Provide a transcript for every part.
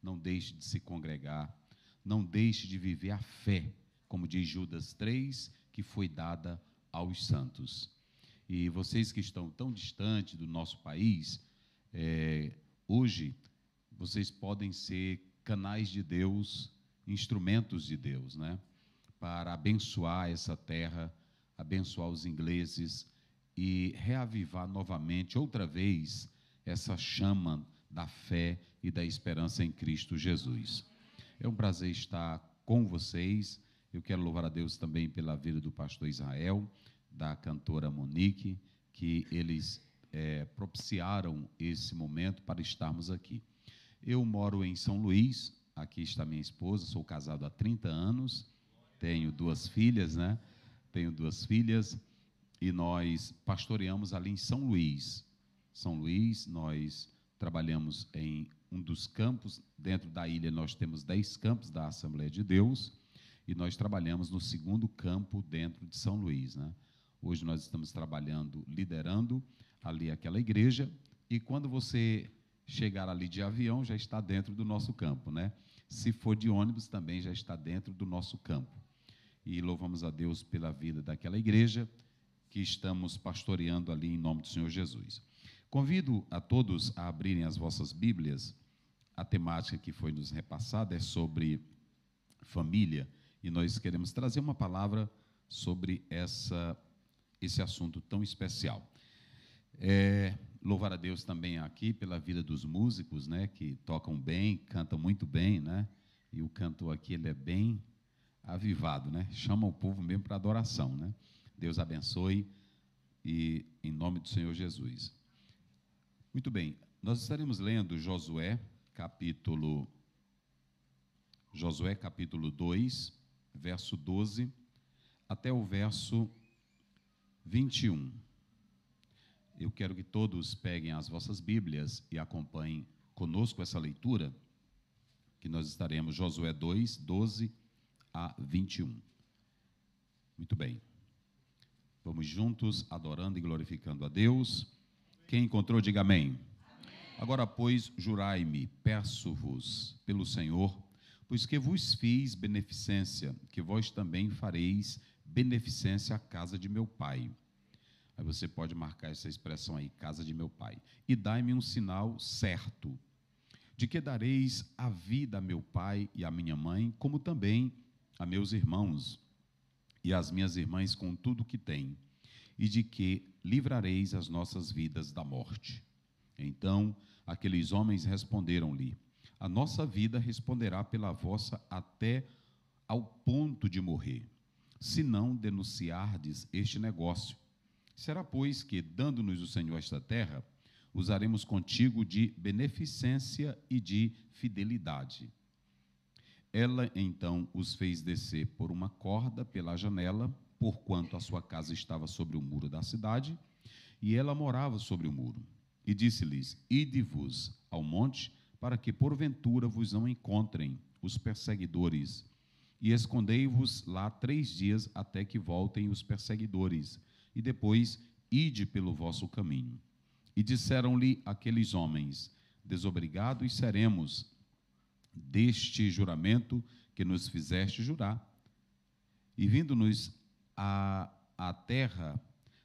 não deixe de se congregar, não deixe de viver a fé, como diz Judas 3, que foi dada aos santos. E vocês que estão tão distantes do nosso país, hoje vocês podem ser canais de Deus, instrumentos de Deus, né? Para abençoar essa terra, abençoar os ingleses e reavivar novamente, outra vez, essa chama da fé e da esperança em Cristo Jesus. É um prazer estar com vocês. Eu quero louvar a Deus também pela vida do pastor Israel, da cantora Monique, que eles propiciaram esse momento para estarmos aqui. Eu moro em São Luís, aqui está minha esposa, sou casado há 30 anos, tenho 2 filhas, né? Tenho 2 filhas e nós pastoreamos ali em São Luís. São Luís, nós trabalhamos em um dos campos, dentro da ilha nós temos 10 campos da Assembleia de Deus, e nós trabalhamos no 2º campo dentro de São Luís, né? Hoje nós estamos trabalhando, liderando ali aquela igreja, e quando você chegar ali de avião, já está dentro do nosso campo, né? Se for de ônibus, também já está dentro do nosso campo. E louvamos a Deus pela vida daquela igreja que estamos pastoreando ali em nome do Senhor Jesus. Convido a todos a abrirem as vossas Bíblias. A temática que foi nos repassada é sobre família, e nós queremos trazer uma palavra sobre esse assunto tão especial. Louvar a Deus também aqui pela vida dos músicos, né, que tocam bem, cantam muito bem, né, e o canto aqui ele é bem avivado, né, chama o povo mesmo para adoração, né. Deus abençoe e em nome do Senhor Jesus. Muito bem, nós estaremos lendo Josué capítulo 2, verso 12 até o verso 21. Eu quero que todos peguem as vossas Bíblias e acompanhem conosco essa leitura, que nós estaremos Josué 2, 12 a 21. Muito bem. Vamos juntos, adorando e glorificando a Deus. Quem encontrou, diga amém. Agora, pois, jurai-me, peço-vos, pelo Senhor, pois que vos fiz beneficência, que vós também fareis beneficência à casa de meu pai. Aí você pode marcar essa expressão aí, casa de meu pai. E dai-me um sinal certo, de que dareis a vida a meu pai e a minha mãe, como também a meus irmãos e as minhas irmãs com tudo que têm, e de que livrareis as nossas vidas da morte. Então aqueles homens responderam-lhe: a nossa vida responderá pela vossa até ao ponto de morrer, se não denunciardes este negócio. Será, pois, que, dando-nos o Senhor esta terra, usaremos contigo de beneficência e de fidelidade. Ela, então, os fez descer por uma corda pela janela, porquanto a sua casa estava sobre o muro da cidade, e ela morava sobre o muro. E disse-lhes: ide-vos ao monte, para que, porventura, vos não encontrem os perseguidores, e escondei-vos lá 3 dias, até que voltem os perseguidores, e depois ide pelo vosso caminho. E disseram-lhe aqueles homens: desobrigados seremos deste juramento que nos fizeste jurar. E vindo-nos à terra,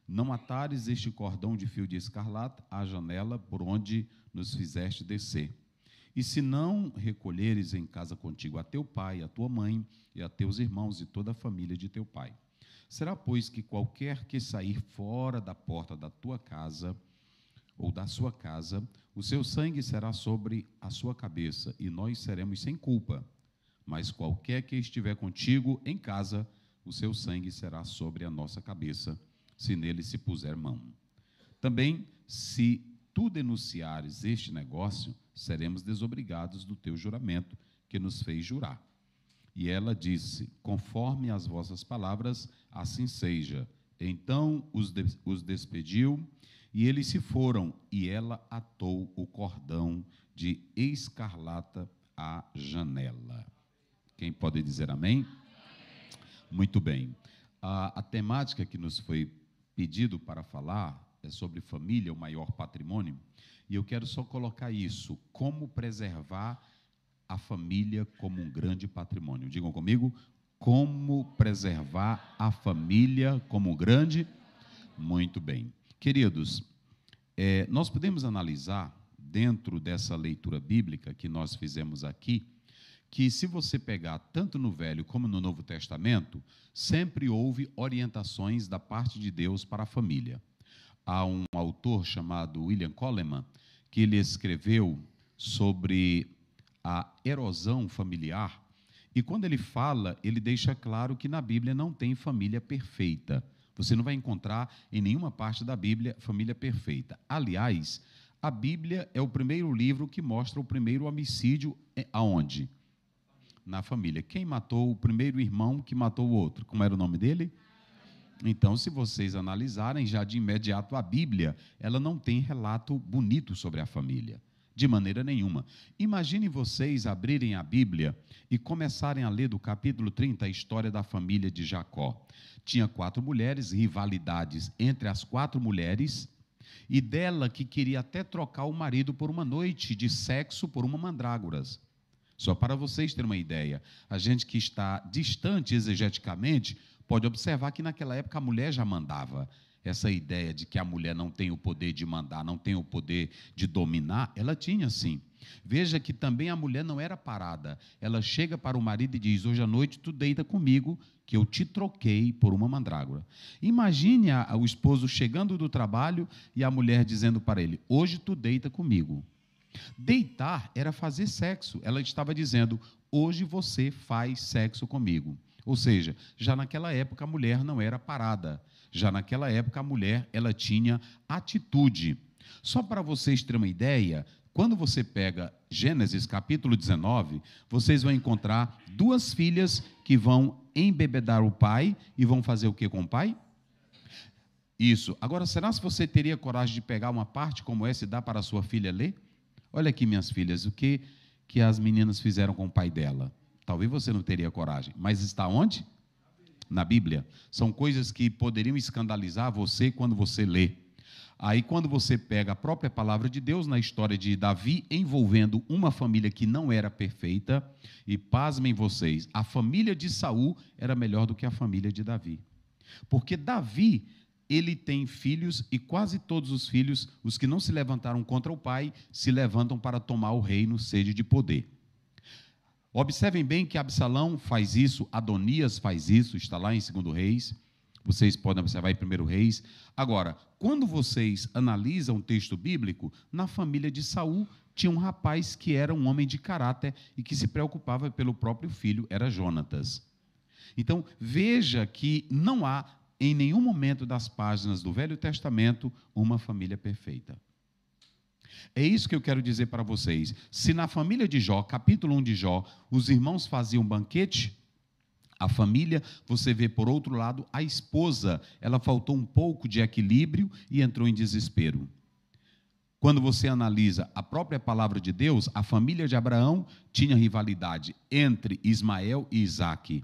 não atares este cordão de fio de escarlata à janela por onde nos fizeste descer. E se não recolheres em casa contigo a teu pai, a tua mãe, e a teus irmãos e toda a família de teu pai. Será, pois, que qualquer que sair fora da porta da tua casa ou da sua casa, o seu sangue será sobre a sua cabeça, e nós seremos sem culpa. Mas qualquer que estiver contigo em casa, o seu sangue será sobre a nossa cabeça, se nele se puser mão. Também, se tu denunciares este negócio, seremos desobrigados do teu juramento, que nos fez jurar. E ela disse: conforme as vossas palavras, assim seja. Então os despediu, e eles se foram, e ela atou o cordão de escarlata à janela. Quem pode dizer amém? Muito bem. A temática que nos foi pedido para falar é sobre família, o maior patrimônio, e eu quero só colocar isso: como preservar a família como um grande patrimônio. Digam comigo, como preservar a família como um grande... Muito bem. Queridos, nós podemos analisar, dentro dessa leitura bíblica que nós fizemos aqui, que se você pegar tanto no Velho como no Novo Testamento, sempre houve orientações da parte de Deus para a família. Há um autor chamado William Coleman, que ele escreveu sobre a erosão familiar, e quando ele fala, ele deixa claro que na Bíblia não tem família perfeita. Você não vai encontrar em nenhuma parte da Bíblia família perfeita. Aliás, a Bíblia é o primeiro livro que mostra o primeiro homicídio aonde? Na família. Quem matou o primeiro irmão que matou o outro? Como era o nome dele? Então, se vocês analisarem, já de imediato a Bíblia, ela não tem relato bonito sobre a família. De maneira nenhuma. Imaginem vocês abrirem a Bíblia e começarem a ler do capítulo 30 a história da família de Jacó. Tinha 4 mulheres, rivalidades entre as 4 mulheres, e dela que queria até trocar o marido por uma noite de sexo por uma mandrágoras. Só para vocês terem uma ideia, a gente que está distante exegeticamente pode observar que naquela época a mulher já mandava. Essa ideia de que a mulher não tem o poder de mandar, não tem o poder de dominar, ela tinha sim. Veja que também a mulher não era parada. Ela chega para o marido e diz, hoje à noite tu deita comigo, que eu te troquei por uma mandrágora. Imagine o esposo chegando do trabalho e a mulher dizendo para ele, hoje tu deita comigo. Deitar era fazer sexo. Ela estava dizendo, hoje você faz sexo comigo. Ou seja, já naquela época a mulher não era parada. Já naquela época a mulher ela tinha atitude. Só para vocês terem uma ideia, quando você pega Gênesis capítulo 19, vocês vão encontrar 2 filhas que vão embebedar o pai e vão fazer o que com o pai? Isso. Agora, será que você teria coragem de pegar uma parte como essa e dar para a sua filha ler? Olha aqui, minhas filhas, o que as meninas fizeram com o pai dela. Talvez você não teria coragem, mas está onde? Na Bíblia. São coisas que poderiam escandalizar você quando você lê. Aí, quando você pega a própria palavra de Deus na história de Davi, envolvendo uma família que não era perfeita, e pasmem vocês, a família de Saul era melhor do que a família de Davi. Porque Davi, ele tem filhos, e quase todos os filhos, os que não se levantaram contra o pai, se levantam para tomar o reino, sede de poder. Observem bem que Absalão faz isso, Adonias faz isso, está lá em 2 Reis, vocês podem observar em 1 Reis. Agora, quando vocês analisam o texto bíblico, na família de Saul tinha um rapaz que era um homem de caráter e que se preocupava pelo próprio filho, era Jonatas. Então, veja que não há, em nenhum momento das páginas do Velho Testamento, uma família perfeita. É isso que eu quero dizer para vocês. Se na família de Jó, capítulo 1 de Jó, os irmãos faziam banquete, a família, você vê por outro lado, a esposa, ela faltou um pouco de equilíbrio e entrou em desespero. Quando você analisa a própria palavra de Deus, a família de Abraão tinha rivalidade entre Ismael e Isaque.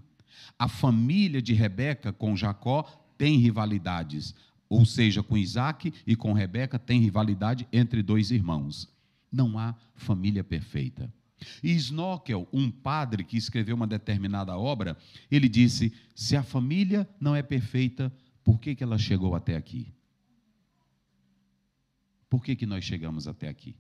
A família de Rebeca com Jacó tem rivalidades, ou seja, com Isaque e com Rebeca tem rivalidade entre 2 irmãos. Não há família perfeita. E Snockel, um padre que escreveu uma determinada obra, ele disse, se a família não é perfeita, por que ela chegou até aqui? Por que nós chegamos até aqui?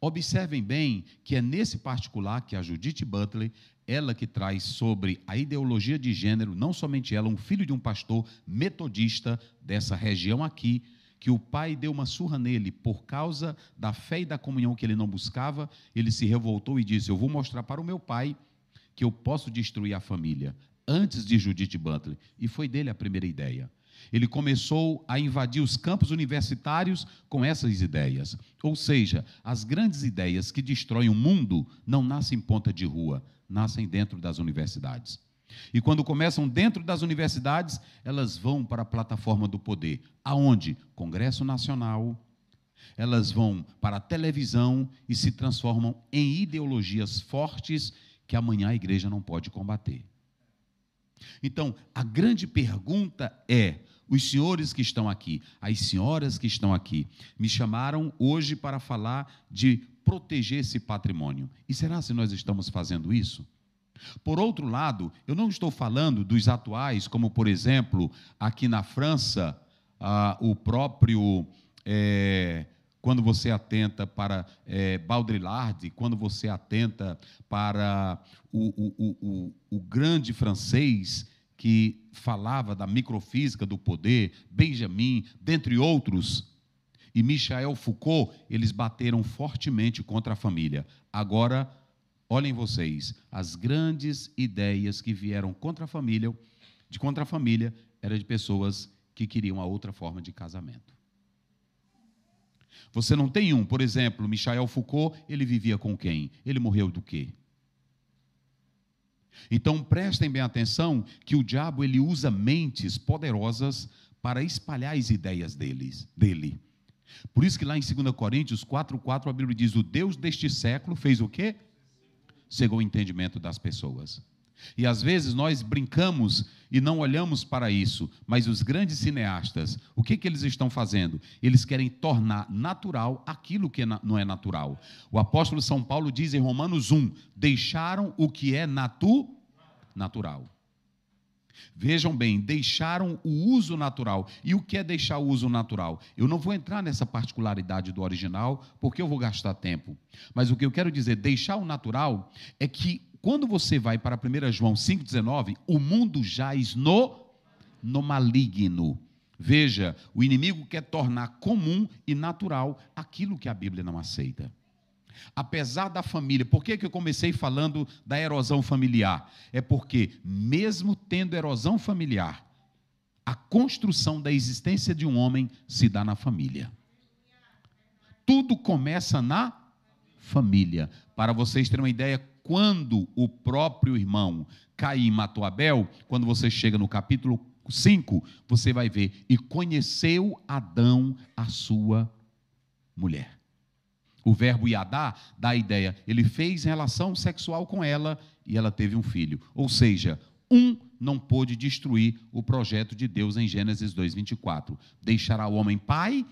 Observem bem que é nesse particular que a Judith Butler, ela que traz sobre a ideologia de gênero, não somente ela, um filho de um pastor metodista dessa região aqui, que o pai deu uma surra nele por causa da fé e da comunhão que ele não buscava, ele se revoltou e disse, eu vou mostrar para o meu pai que eu posso destruir a família, antes de Judith Butler, e foi dele a primeira ideia. Ele começou a invadir os campos universitários com essas ideias. Ou seja, as grandes ideias que destroem o mundo não nascem em ponta de rua, nascem dentro das universidades. E quando começam dentro das universidades, elas vão para a plataforma do poder. Aonde? Congresso Nacional. Elas vão para a televisão e se transformam em ideologias fortes que amanhã a igreja não pode combater. Então, a grande pergunta é, os senhores que estão aqui, as senhoras que estão aqui, me chamaram hoje para falar de proteger esse patrimônio. E será se nós estamos fazendo isso? Por outro lado, eu não estou falando dos atuais, como, por exemplo, aqui na França, o próprio, quando você atenta para Baudrillard, quando você atenta para o grande francês que falava da microfísica do poder, Benjamin, dentre outros, e Michel Foucault, eles bateram fortemente contra a família. Agora, olhem vocês, as grandes ideias que vieram contra a família, era de pessoas que queriam a outra forma de casamento. Você não tem por exemplo, Michel Foucault, ele vivia com quem? Ele morreu do quê? Então, prestem bem atenção que o diabo ele usa mentes poderosas para espalhar as ideias dele. Por isso que lá em 2 Coríntios 4:4 a Bíblia diz: o Deus deste século fez o quê? Cegou o entendimento das pessoas. E às vezes nós brincamos e não olhamos para isso, mas os grandes cineastas, o que eles estão fazendo? Eles querem tornar natural aquilo que não é natural. O apóstolo São Paulo diz em Romanos 1, deixaram o que é natural. Vejam bem, deixaram o uso natural. E o que é deixar o uso natural? Eu não vou entrar nessa particularidade do original, porque eu vou gastar tempo. Mas o que eu quero dizer, deixar o natural, é que quando você vai para 1 João 5,19, o mundo jaz no maligno. Veja, o inimigo quer tornar comum e natural aquilo que a Bíblia não aceita. Apesar da família, por que eu comecei falando da erosão familiar? É porque, mesmo tendo erosão familiar, a construção da existência de um homem se dá na família. Tudo começa na família. Para vocês terem uma ideia, quando o próprio irmão Caim matou Abel, quando você chega no capítulo 5, você vai ver, e conheceu Adão a sua mulher. O verbo Yadá dá a ideia, ele fez relação sexual com ela e ela teve um filho. Ou seja, não pôde destruir o projeto de Deus em Gênesis 2:24. Deixará o homem pai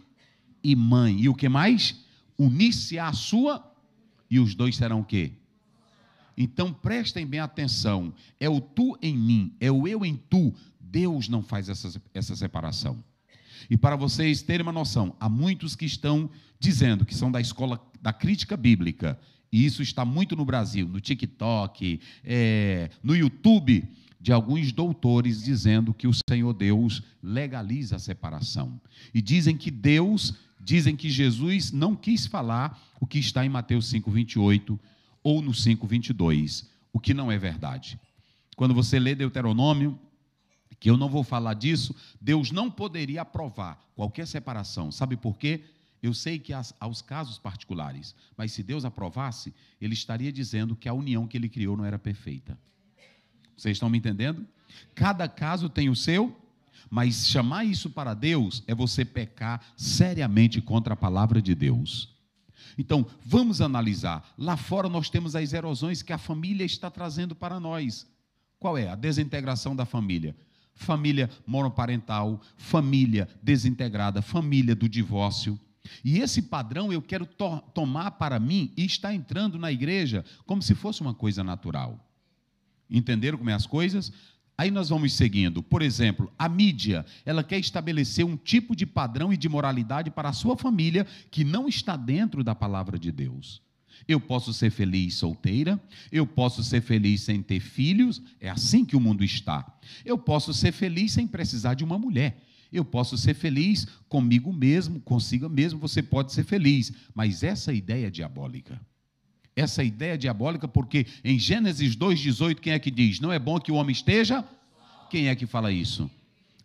e mãe. E o que mais? Unir-se à sua, e os dois serão o quê? Então prestem bem atenção, é o tu em mim, é o eu em tu. Deus não faz essa separação. E para vocês terem uma noção, há muitos que estão dizendo que são da escola da crítica bíblica, e isso está muito no Brasil, no TikTok, no YouTube, de alguns doutores dizendo que o Senhor Deus legaliza a separação. E dizem que Jesus não quis falar o que está em Mateus 5:28 ou no 5:22, o que não é verdade. Quando você lê Deuteronômio, que eu não vou falar disso, Deus não poderia aprovar qualquer separação. Sabe por quê? Eu sei que há os casos particulares, mas se Deus aprovasse, Ele estaria dizendo que a união que Ele criou não era perfeita. Vocês estão me entendendo? Cada caso tem o seu, mas chamar isso para Deus é você pecar seriamente contra a palavra de Deus. Então, vamos analisar. Lá fora nós temos as erosões que a família está trazendo para nós. Qual é? A desintegração da família. Família monoparental, família desintegrada, família do divórcio. E esse padrão eu quero tomar para mim e está entrando na igreja como se fosse uma coisa natural. Entenderam como é as coisas? Aí nós vamos seguindo. Por exemplo, a mídia, ela quer estabelecer um tipo de padrão e de moralidade para a sua família que não está dentro da palavra de Deus. Eu posso ser feliz solteira, eu posso ser feliz sem ter filhos, é assim que o mundo está. Eu posso ser feliz sem precisar de uma mulher. Eu posso ser feliz comigo mesmo, consigo mesmo, você pode ser feliz. Mas essa ideia é diabólica. Essa ideia é diabólica porque em Gênesis 2:18, quem é que diz? Não é bom que o homem esteja? Quem é que fala isso?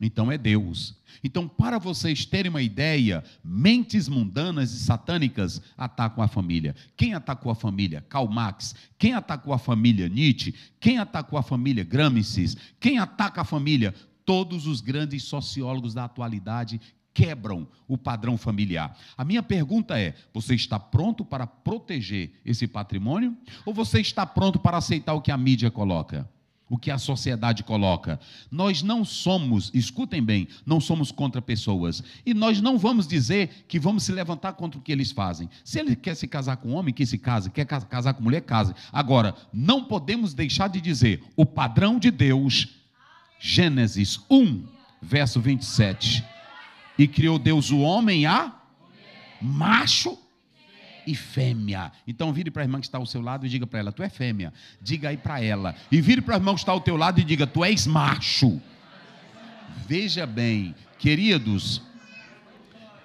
Então é Deus. Então, para vocês terem uma ideia, mentes mundanas e satânicas atacam a família. Quem atacou a família? Karl Marx. Quem atacou a família? Nietzsche. Quem atacou a família? Gramsci. Quem ataca a família? Todos os grandes sociólogos da atualidade quebram o padrão familiar. A minha pergunta é, você está pronto para proteger esse patrimônio? Ou você está pronto para aceitar o que a mídia coloca? o que a sociedade coloca. Nós não somos, escutem bem, não somos contra pessoas. E nós não vamos dizer que vamos se levantar contra o que eles fazem. Se ele quer se casar com homem, que se case. Quer casar com mulher, case. Agora, não podemos deixar de dizer o padrão de Deus, Gênesis 1, verso 27. E criou Deus o homem a macho e fêmea. Então vire para a irmã que está ao seu lado e diga para ela, tu é fêmea. Diga aí para ela. E vire para a irmã que está ao teu lado e diga, tu és macho. Veja bem, queridos,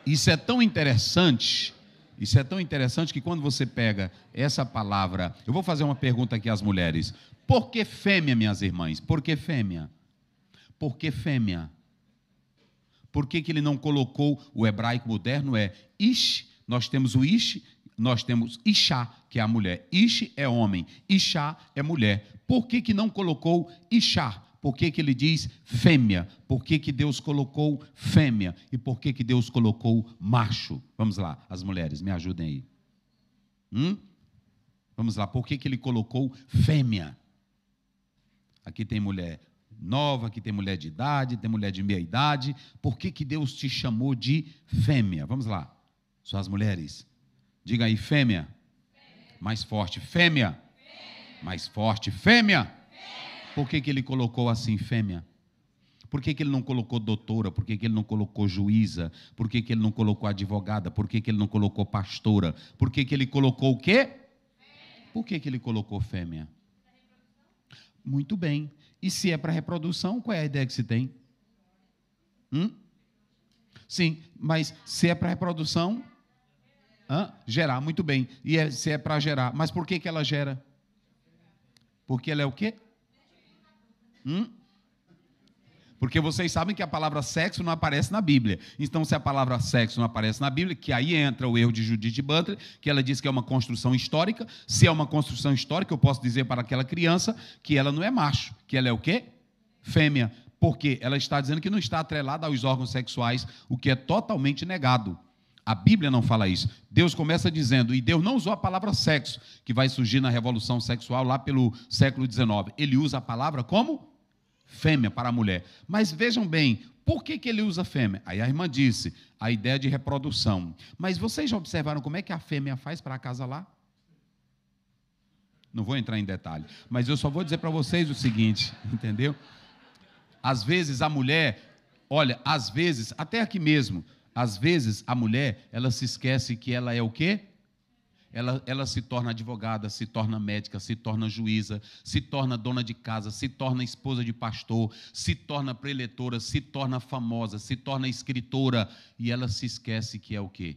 isso é tão interessante que quando você pega essa palavra, eu vou fazer uma pergunta aqui às mulheres. Por que fêmea, minhas irmãs? Por que fêmea? Por que fêmea? Por que ele não colocou, o hebraico moderno é ish, nós temos o ish, nós temos Ishá, que é a mulher. Ish é homem, Ishá é mulher. Por que não colocou Ishá? Por que ele diz fêmea? Por que Deus colocou fêmea? E por que Deus colocou macho? Vamos lá, as mulheres, me ajudem aí. Vamos lá, por que ele colocou fêmea? Aqui tem mulher nova, aqui tem mulher de idade, tem mulher de meia idade. Por que Deus te chamou de fêmea? Vamos lá, suas mulheres. Diga aí, fêmea. Mais forte, fêmea. Mais forte, fêmea. Por que ele colocou assim, fêmea? Por que ele não colocou doutora? Por que ele não colocou juíza? Por que ele não colocou advogada? Por que ele não colocou pastora? Por que ele colocou o quê? Por que ele colocou fêmea? Muito bem. E se é para reprodução, qual é a ideia que se tem? Sim, mas se é para reprodução... gerar, muito bem. E se é para gerar, mas por que ela gera? Porque ela é o quê? Porque vocês sabem que a palavra sexo não aparece na Bíblia. Então, se a palavra sexo não aparece na Bíblia, que aí entra o erro de Judith Butler, que ela diz que é uma construção histórica. Se é uma construção histórica, eu posso dizer para aquela criança que ela não é macho, que ela é o quê? Fêmea. Porque ela está dizendo que não está atrelada aos órgãos sexuais, o que é totalmente negado. A Bíblia não fala isso. Deus começa dizendo, e Deus não usou a palavra sexo, que vai surgir na Revolução Sexual lá pelo século XIX. Ele usa a palavra como? Fêmea para a mulher. Mas vejam bem, por que ele usa fêmea? Aí a irmã disse, a ideia de reprodução. Mas vocês já observaram como é que a fêmea faz para acasalar? Não vou entrar em detalhe, mas eu só vou dizer para vocês o seguinte, entendeu? Às vezes a mulher, olha, às vezes, até aqui mesmo, às vezes a mulher, ela se esquece que ela é o quê? Ela se torna advogada, se torna médica, se torna juíza, se torna dona de casa, se torna esposa de pastor, se torna preletora, se torna famosa, se torna escritora, e ela se esquece que é o quê?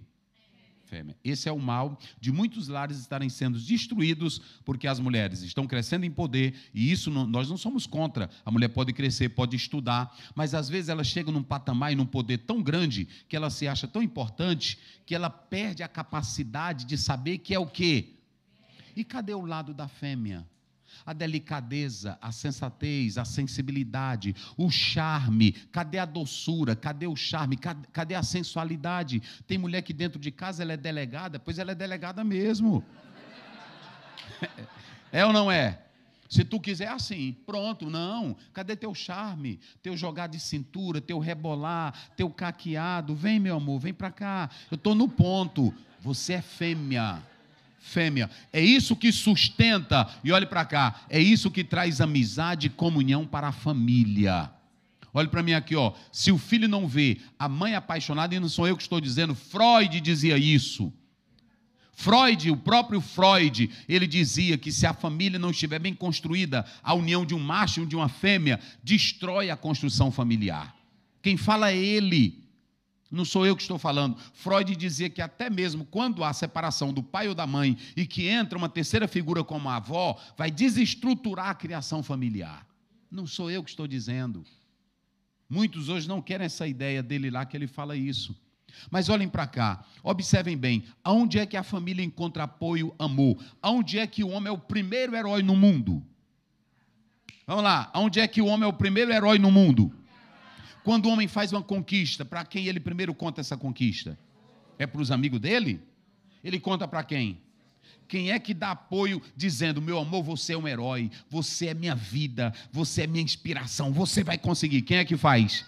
Fêmea. Esse é o mal de muitos lares estarem sendo destruídos porque as mulheres estão crescendo em poder, e isso nós não somos contra. A mulher pode crescer, pode estudar, mas às vezes ela chega num patamar e num poder tão grande que ela se acha tão importante que ela perde a capacidade de saber que é o quê? E cadê o lado da fêmea? A delicadeza, a sensatez, a sensibilidade, o charme, cadê a doçura, cadê o charme, cadê a sensualidade? Tem mulher que dentro de casa ela é delegada, pois ela é delegada mesmo. É ou não é? Se tu quiser assim, pronto, não. Cadê teu charme, teu jogar de cintura, teu rebolar, teu caqueado? Vem, meu amor, vem para cá. Eu estou no ponto. Você é fêmea. Fêmea, é isso que sustenta, e olhe para cá, é isso que traz amizade e comunhão para a família. Olhe para mim aqui, ó. Se o filho não vê a mãe apaixonada, e não sou eu que estou dizendo, Freud dizia isso. Freud, o próprio Freud, ele dizia que se a família não estiver bem construída, a união de um macho e de uma fêmea destrói a construção familiar. Quem fala é ele. Não sou eu que estou falando. Freud dizia que até mesmo quando há separação do pai ou da mãe e que entra uma terceira figura como a avó, vai desestruturar a criação familiar. Não sou eu que estou dizendo. Muitos hoje não querem essa ideia dele lá que ele fala isso. Mas olhem para cá, observem bem, aonde é que a família encontra apoio, amor? Aonde é que o homem é o primeiro herói no mundo? Vamos lá, aonde é que o homem é o primeiro herói no mundo? Quando o homem faz uma conquista, para quem ele primeiro conta essa conquista? É para os amigos dele? Ele conta para quem? Quem é que dá apoio dizendo, meu amor, você é um herói, você é minha vida, você é minha inspiração, você vai conseguir? Quem é que faz?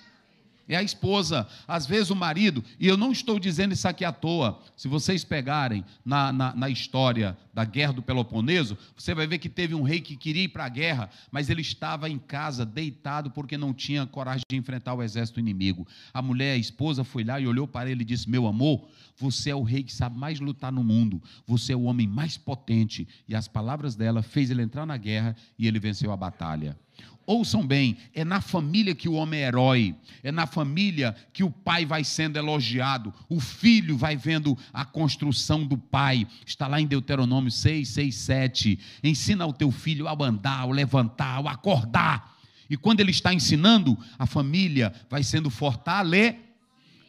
É a esposa. Às vezes o marido, e eu não estou dizendo isso aqui à toa, se vocês pegarem na história da guerra do Peloponeso, você vai ver que teve um rei que queria ir para a guerra, mas ele estava em casa, deitado, porque não tinha coragem de enfrentar o exército inimigo. A mulher, a esposa, foi lá e olhou para ele e disse, meu amor, você é o rei que sabe mais lutar no mundo, você é o homem mais potente. E as palavras dela fez ele entrar na guerra e ele venceu a batalha. Ouçam bem, é na família que o homem é herói, é na família que o pai vai sendo elogiado, o filho vai vendo a construção do pai. Está lá em Deuteronômio 6, 6, 7. Ensina ao teu filho a andar, ao levantar, ao acordar. E quando ele está ensinando, a família vai sendo fortalecida.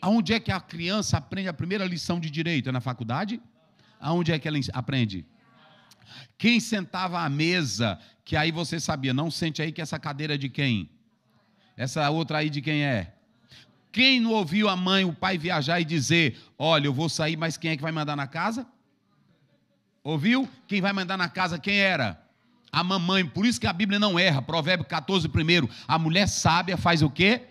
Aonde é que a criança aprende a primeira lição de direito? É na faculdade? Aonde é que ela aprende? Quem sentava à mesa, que aí você sabia, não sente aí que essa cadeira é de quem? Essa outra aí de quem é? Quem não ouviu a mãe, o pai viajar e dizer, olha, eu vou sair, mas quem é que vai mandar na casa? Ouviu? Quem vai mandar na casa, quem era? A mamãe. Por isso que a Bíblia não erra. Provérbio 14, primeiro. A mulher sábia faz o quê?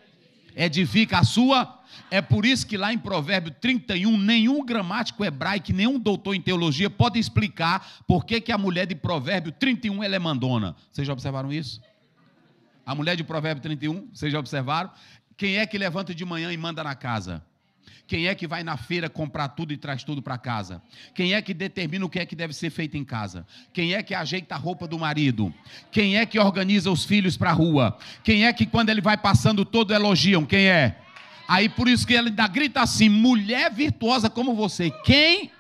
Edifica a sua. É por isso que lá em Provérbio 31, nenhum gramático hebraico, nenhum doutor em teologia pode explicar por que a mulher de Provérbio 31 ela é mandona. Vocês já observaram isso? A mulher de Provérbio 31, vocês já observaram? Quem é que levanta de manhã e manda na casa? Quem é que vai na feira comprar tudo e traz tudo para casa? Quem é que determina o que é que deve ser feito em casa? Quem é que ajeita a roupa do marido? Quem é que organiza os filhos para a rua? Quem é que quando ele vai passando todo elogiam? Quem é? Aí por isso que ele ainda grita assim, mulher virtuosa como você. Quem?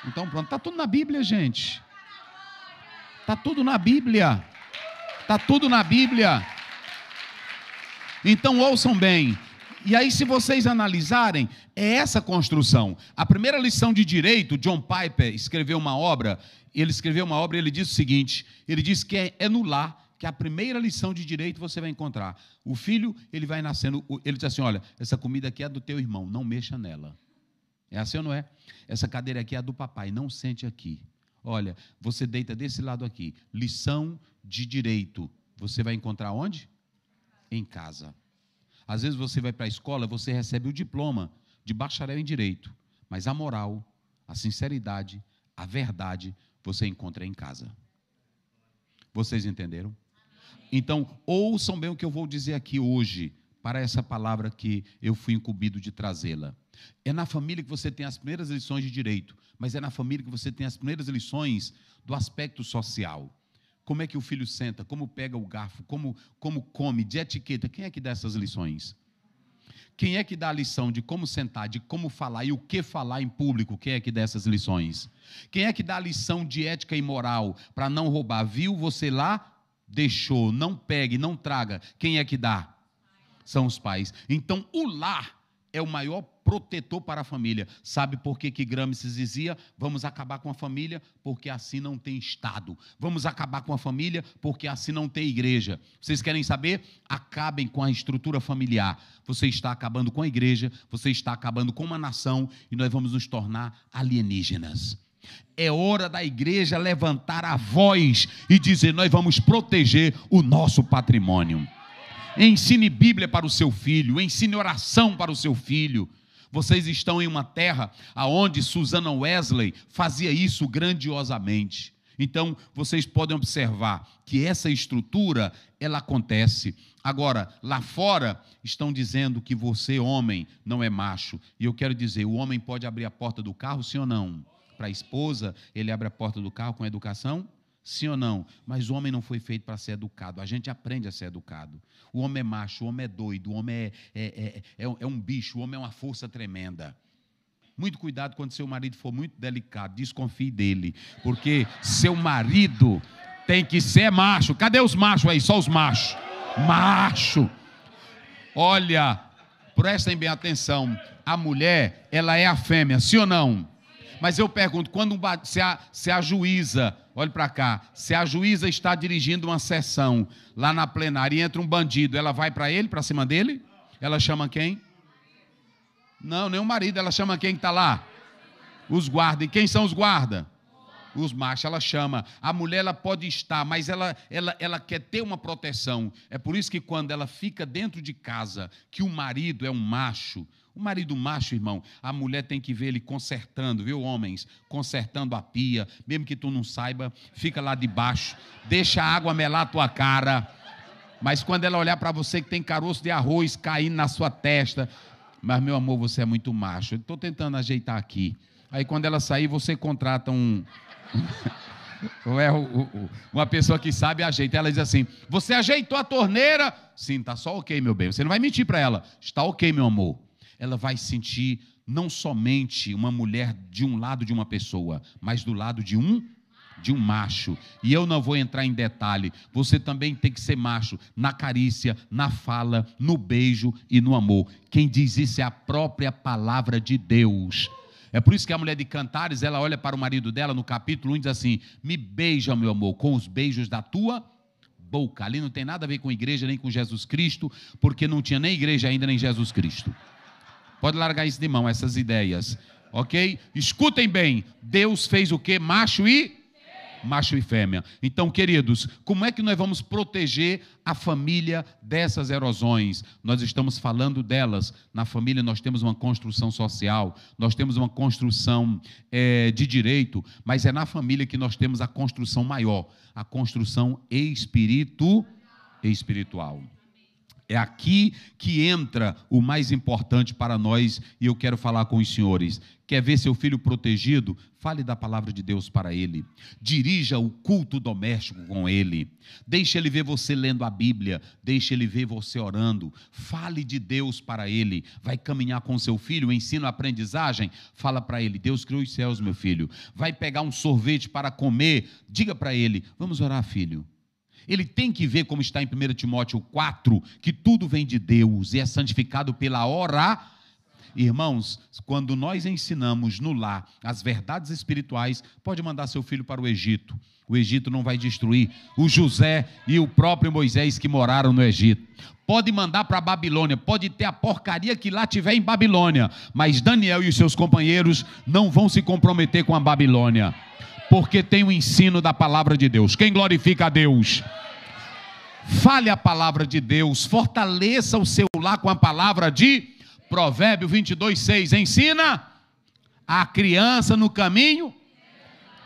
Então pronto, está tudo na Bíblia, gente. Está tudo na Bíblia. Está tudo na Bíblia. Então ouçam bem. E aí se vocês analisarem, é essa construção. A primeira lição de direito, John Piper escreveu uma obra, ele diz o seguinte, ele diz que é no lar, que a primeira lição de direito você vai encontrar. O filho, ele vai nascendo, ele diz assim, olha, essa comida aqui é do teu irmão, não mexa nela. É assim ou não é? Essa cadeira aqui é do papai, não sente aqui. Olha, você deita desse lado aqui. Lição de direito, você vai encontrar onde? Em casa. Às vezes você vai para a escola, você recebe o diploma de bacharel em direito, mas a moral, a sinceridade, a verdade, você encontra em casa. Vocês entenderam? Então, ouçam bem o que eu vou dizer aqui hoje, para essa palavra que eu fui incumbido de trazê-la. É na família que você tem as primeiras lições de direito, mas é na família que você tem as primeiras lições do aspecto social. Como é que o filho senta, como pega o garfo, como come, de etiqueta. Quem é que dá essas lições? Quem é que dá a lição de como sentar, de como falar e o que falar em público? Quem é que dá essas lições? Quem é que dá a lição de ética e moral para não roubar? Viu você lá? Deixou, não pegue, não traga. Quem é que dá? São os pais. Então, o lar é o maior protetor para a família. Sabe por que Gramsci dizia? Vamos acabar com a família porque assim não tem Estado. Vamos acabar com a família porque assim não tem igreja. Vocês querem saber? Acabem com a estrutura familiar. Você está acabando com a igreja, você está acabando com uma nação e nós vamos nos tornar alienígenas. É hora da igreja levantar a voz e dizer, nós vamos proteger o nosso patrimônio. Ensine Bíblia para o seu filho, ensine oração para o seu filho. Vocês estão em uma terra onde Susana Wesley fazia isso grandiosamente. Então, vocês podem observar que essa estrutura, ela acontece. Agora, lá fora, estão dizendo que você, homem, não é macho. E eu quero dizer, o homem pode abrir a porta do carro, sim ou não? Para a esposa, ele abre a porta do carro com educação? Sim ou não? Mas o homem não foi feito para ser educado. A gente aprende a ser educado. O homem é macho, o homem é doido, o homem é um bicho, o homem é uma força tremenda. Muito cuidado quando seu marido for muito delicado, desconfie dele, porque seu marido tem que ser macho. Cadê os machos aí? Só os machos. Macho. Olha, prestem bem atenção. A mulher, ela é a fêmea, sim ou não? Mas eu pergunto, quando se a juíza, olhe para cá, se a juíza está dirigindo uma sessão lá na plenária e entra um bandido, ela vai para ele, para cima dele? Ela chama quem? Não, nem o marido, ela chama quem que está lá? Os guardas. E quem são os guardas? Os machos, ela chama. A mulher, ela pode estar, mas ela quer ter uma proteção. É por isso que quando ela fica dentro de casa, que o marido é um macho, o marido macho, irmão, a mulher tem que ver ele consertando, viu, homens? Consertando a pia, mesmo que tu não saiba, fica lá debaixo, deixa a água melar a tua cara. Mas quando ela olhar para você que tem caroço de arroz caindo na sua testa, mas, meu amor, você é muito macho, eu estou tentando ajeitar aqui. Aí quando ela sair, você contrata uma pessoa que sabe ajeita. Ela diz assim: você ajeitou a torneira? Sim, está só ok, meu bem. Você não vai mentir para ela. Está ok, meu amor. Ela vai sentir não somente uma mulher de um lado de uma pessoa, mas do lado de um macho. E eu não vou entrar em detalhe. Você também tem que ser macho na carícia, na fala, no beijo e no amor. Quem diz isso é a própria palavra de Deus. É por isso que a mulher de Cantares, ela olha para o marido dela no capítulo 1 e diz assim: me beija, meu amor, com os beijos da tua boca. Ali não tem nada a ver com igreja, nem com Jesus Cristo, porque não tinha nem igreja ainda, nem Jesus Cristo. Pode largar isso de mão, essas ideias, ok? Escutem bem, Deus fez o quê? Macho e fêmea. Então, queridos, como é que nós vamos proteger a família dessas erosões? Nós estamos falando delas. Na família nós temos uma construção social, nós temos uma construção de direito, mas é na família que nós temos a construção maior, a construção espiritual. É aqui que entra o mais importante para nós, e eu quero falar com os senhores. Quer ver seu filho protegido? Fale da palavra de Deus para ele. Dirija o culto doméstico com ele. Deixe ele ver você lendo a Bíblia. Deixe ele ver você orando. Fale de Deus para ele. Vai caminhar com seu filho, ensino a aprendizagem. Fala para ele: Deus criou os céus, meu filho. Vai pegar um sorvete para comer. Diga para ele: vamos orar, filho. Ele tem que ver, como está em 1 Timóteo 4, que tudo vem de Deus e é santificado pela oração. Irmãos, quando nós ensinamos no lar as verdades espirituais, pode mandar seu filho para o Egito. O Egito não vai destruir o José e o próprio Moisés que moraram no Egito. Pode mandar para a Babilônia, pode ter a porcaria que lá tiver em Babilônia, mas Daniel e os seus companheiros não vão se comprometer com a Babilônia, porque tem o ensino da palavra de Deus. Quem glorifica a Deus? Fale a palavra de Deus, fortaleça o seu lar com a palavra de Provérbio 22:6. Ensina a criança no caminho,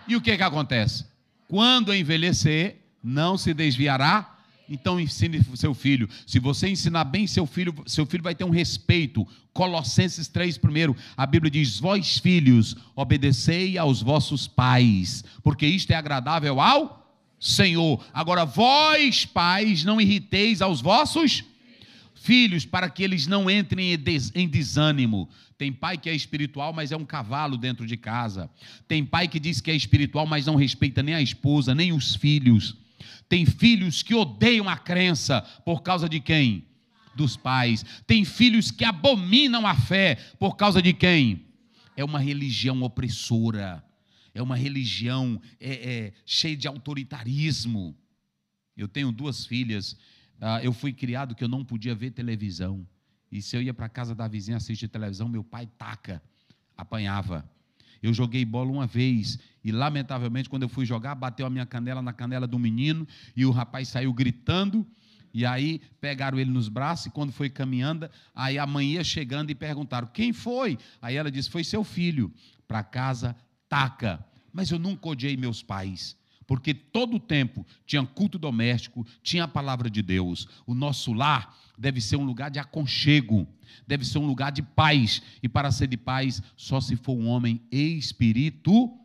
e o que acontece? Quando envelhecer, não se desviará. Então ensine seu filho. Se você ensinar bem seu filho vai ter um respeito. Colossenses 3:1, a Bíblia diz: vós filhos, obedecei aos vossos pais, porque isto é agradável ao Senhor. Agora vós pais, não irriteis aos vossos filhos, para que eles não entrem em desânimo. Tem pai que é espiritual, mas é um cavalo dentro de casa. Tem pai que diz que é espiritual, mas não respeita nem a esposa, nem os filhos. Tem filhos que odeiam a crença por causa de quem? Dos pais. Tem filhos que abominam a fé por causa de quem? É uma religião opressora. É uma religião cheia de autoritarismo. Eu tenho 2 filhas. Eu fui criado que eu não podia ver televisão. E se eu ia para a casa da vizinha assistir televisão, meu pai apanhava. Eu joguei bola uma vez e, lamentavelmente, quando eu fui jogar, bateu a minha canela na canela do menino e o rapaz saiu gritando. E aí pegaram ele nos braços e quando foi caminhando, aí a mãe ia chegando e perguntaram: quem foi? Aí ela disse: foi seu filho. Para casa, taca. Mas eu nunca odiei meus pais, porque todo o tempo tinha culto doméstico, tinha a palavra de Deus. O nosso lar deve ser um lugar de aconchego, deve ser um lugar de paz, e para ser de paz, só se for um homem espiritual.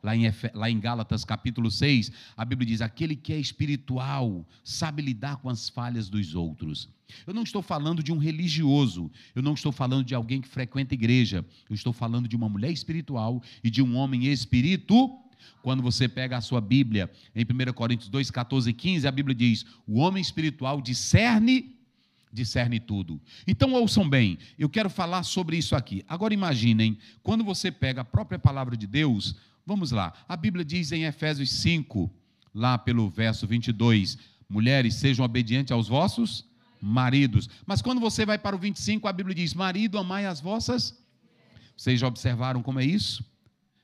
Lá em Gálatas capítulo 6, a Bíblia diz: aquele que é espiritual sabe lidar com as falhas dos outros. Eu não estou falando de um religioso, eu não estou falando de alguém que frequenta igreja, eu estou falando de uma mulher espiritual e de um homem espiritual. Quando você pega a sua Bíblia, em 1 Coríntios 2, 14 e 15, a Bíblia diz: o homem espiritual discerne tudo. Então ouçam bem, eu quero falar sobre isso aqui. Agora imaginem, quando você pega a própria palavra de Deus, vamos lá, a Bíblia diz em Efésios 5, lá pelo verso 22, mulheres, sejam obedientes aos vossos maridos. Mas quando você vai para o 25, a Bíblia diz: marido, amai as vossas. Vocês já observaram como é isso?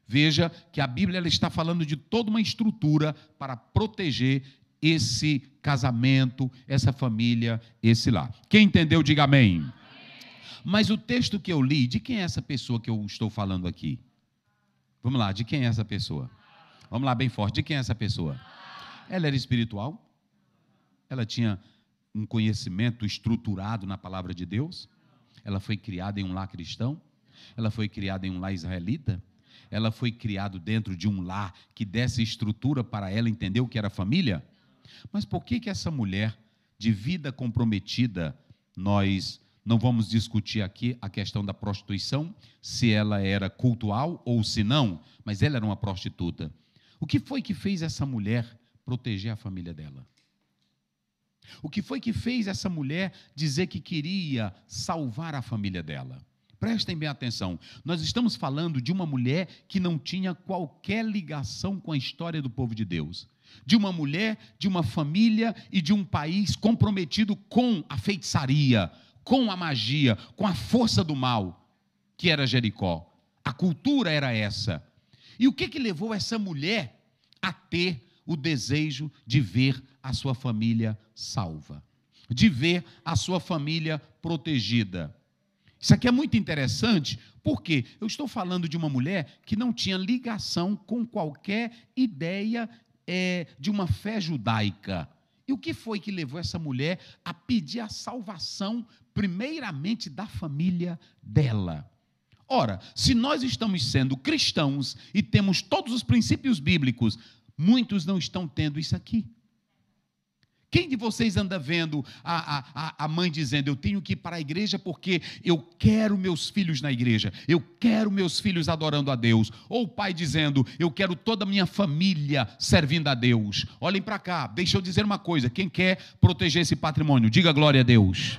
Veja que a Bíblia ela está falando de toda uma estrutura para proteger esse casamento, essa família, esse lar. Quem entendeu, diga amém. Mas o texto que eu li, de quem é essa pessoa que eu estou falando aqui? Vamos lá, de quem é essa pessoa? Vamos lá, bem forte, de quem é essa pessoa? Ela era espiritual? Ela tinha um conhecimento estruturado na palavra de Deus? Ela foi criada em um lar cristão? Ela foi criada em um lar israelita? Ela foi criada dentro de um lar que desse estrutura para ela entender o que era família? Mas por que essa mulher de vida comprometida, nós não vamos discutir aqui a questão da prostituição, se ela era cultual ou se não, mas ela era uma prostituta. O que foi que fez essa mulher proteger a família dela? O que foi que fez essa mulher dizer que queria salvar a família dela? Prestem bem atenção, nós estamos falando de uma mulher que não tinha qualquer ligação com a história do povo de Deus. De uma mulher, de uma família e de um país comprometido com a feitiçaria, com a magia, com a força do mal, que era Jericó. A cultura era essa. E o que levou essa mulher a ter o desejo de ver a sua família salva, de ver a sua família protegida? Isso aqui é muito interessante, porque eu estou falando de uma mulher que não tinha ligação com qualquer ideia de uma fé judaica. E o que foi que levou essa mulher a pedir a salvação, primeiramente, da família dela? Ora, se nós estamos sendo cristãos e temos todos os princípios bíblicos, muitos não estão tendo isso aqui. Quem de vocês anda vendo a mãe dizendo, eu tenho que ir para a igreja porque eu quero meus filhos na igreja, eu quero meus filhos adorando a Deus, ou o pai dizendo, eu quero toda a minha família servindo a Deus? Olhem para cá, deixa eu dizer uma coisa, quem quer proteger esse patrimônio, diga glória a Deus.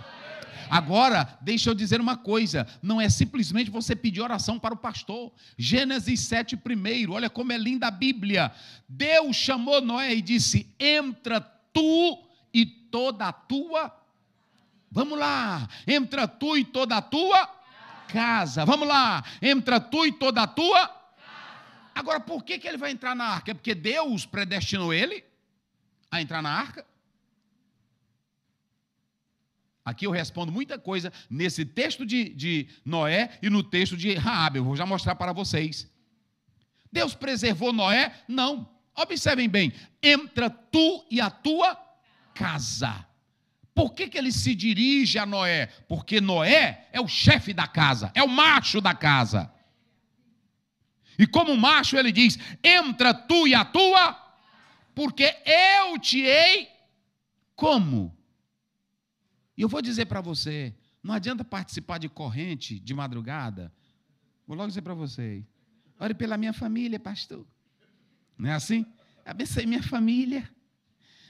Agora, deixa eu dizer uma coisa, não é simplesmente você pedir oração para o pastor. Gênesis 7 primeiro, olha como é linda a Bíblia. Deus chamou Noé e disse, entra tu e toda a tua, vamos lá, entra tu e toda a tua casa, vamos lá, entra tu e toda a tua casa. Agora, por que ele vai entrar na arca? É porque Deus predestinou ele a entrar na arca? Aqui eu respondo muita coisa nesse texto de Noé e no texto de Raabe, eu vou já mostrar para vocês. Deus preservou Noé? Não. Observem bem, entra tu e a tua casa. Por que ele se dirige a Noé? Porque Noé é o chefe da casa, é o macho da casa. E como macho ele diz, entra tu e a tua, porque eu te hei como? E eu vou dizer para você, não adianta participar de corrente de madrugada. Vou logo dizer para você, ore pela minha família, pastor. Não é assim? Abençoe minha família,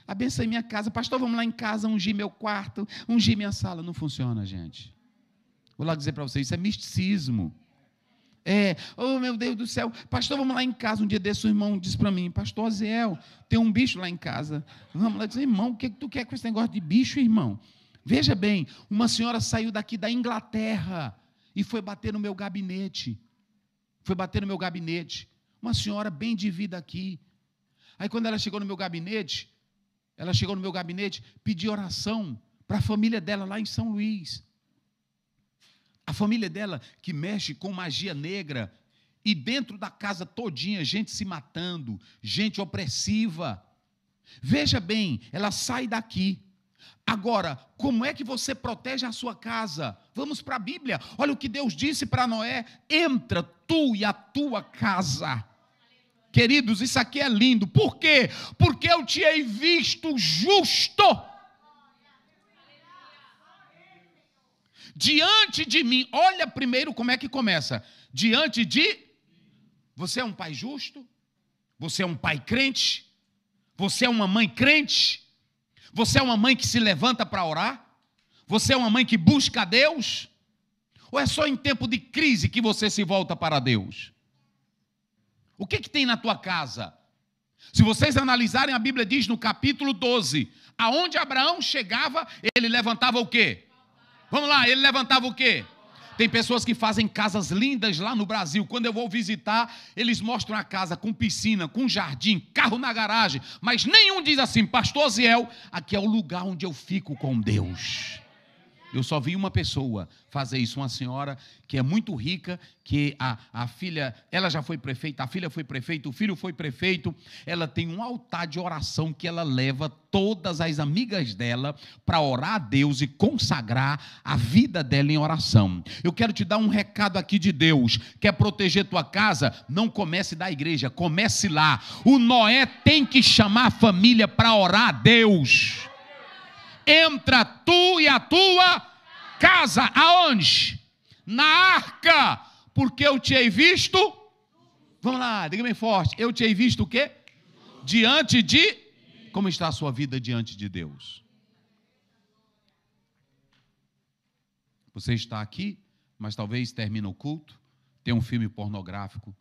abençoe minha casa. Pastor, vamos lá em casa, ungir meu quarto, ungir minha sala. Não funciona, gente. Vou lá dizer para vocês, isso é misticismo. Oh meu Deus do céu, pastor, vamos lá em casa. Um dia desse o irmão disse para mim, pastor Aziel, tem um bicho lá em casa. Vamos lá dizer, irmão, o que tu quer com esse negócio de bicho, irmão? Veja bem, uma senhora saiu daqui da Inglaterra e foi bater no meu gabinete. Uma senhora bem de vida aqui. Aí quando ela chegou no meu gabinete, pediu oração para a família dela lá em São Luís. A família dela que mexe com magia negra e dentro da casa todinha, gente se matando, gente opressiva. Veja bem, ela sai daqui. Agora, como é que você protege a sua casa? Vamos para a Bíblia. Olha o que Deus disse para Noé: entra tu e a tua casa. Queridos, isso aqui é lindo. Por quê? Porque eu te hei visto justo diante de mim. Olha primeiro como é que começa. Diante de... Você é um pai justo? Você é um pai crente? Você é uma mãe crente? Você é uma mãe que se levanta para orar? Você é uma mãe que busca a Deus? Ou é só em tempo de crise que você se volta para Deus? O que tem na tua casa? Se vocês analisarem, a Bíblia diz no capítulo 12, aonde Abraão chegava, ele levantava o quê? Vamos lá, ele levantava o quê? Tem pessoas que fazem casas lindas lá no Brasil. Quando eu vou visitar, eles mostram a casa com piscina, com jardim, carro na garagem. Mas nenhum diz assim: pastor Osiel, aqui é o lugar onde eu fico com Deus. Eu só vi uma pessoa fazer isso, uma senhora que é muito rica, que a filha, ela já foi prefeita, a filha foi prefeita, o filho foi prefeito. Ela tem um altar de oração que ela leva todas as amigas dela para orar a Deus e consagrar a vida dela em oração. Eu quero te dar um recado aqui de Deus. Quer proteger tua casa? Não comece da igreja, comece lá. O Noé tem que chamar a família para orar a Deus. Entra tu e a tua casa. Aonde? Na arca. Porque eu te hei visto. Vamos lá, diga bem forte. Eu te hei visto o quê? Diante de. Como está a sua vida diante de Deus? Você está aqui, mas talvez termine o culto, tem um filme pornográfico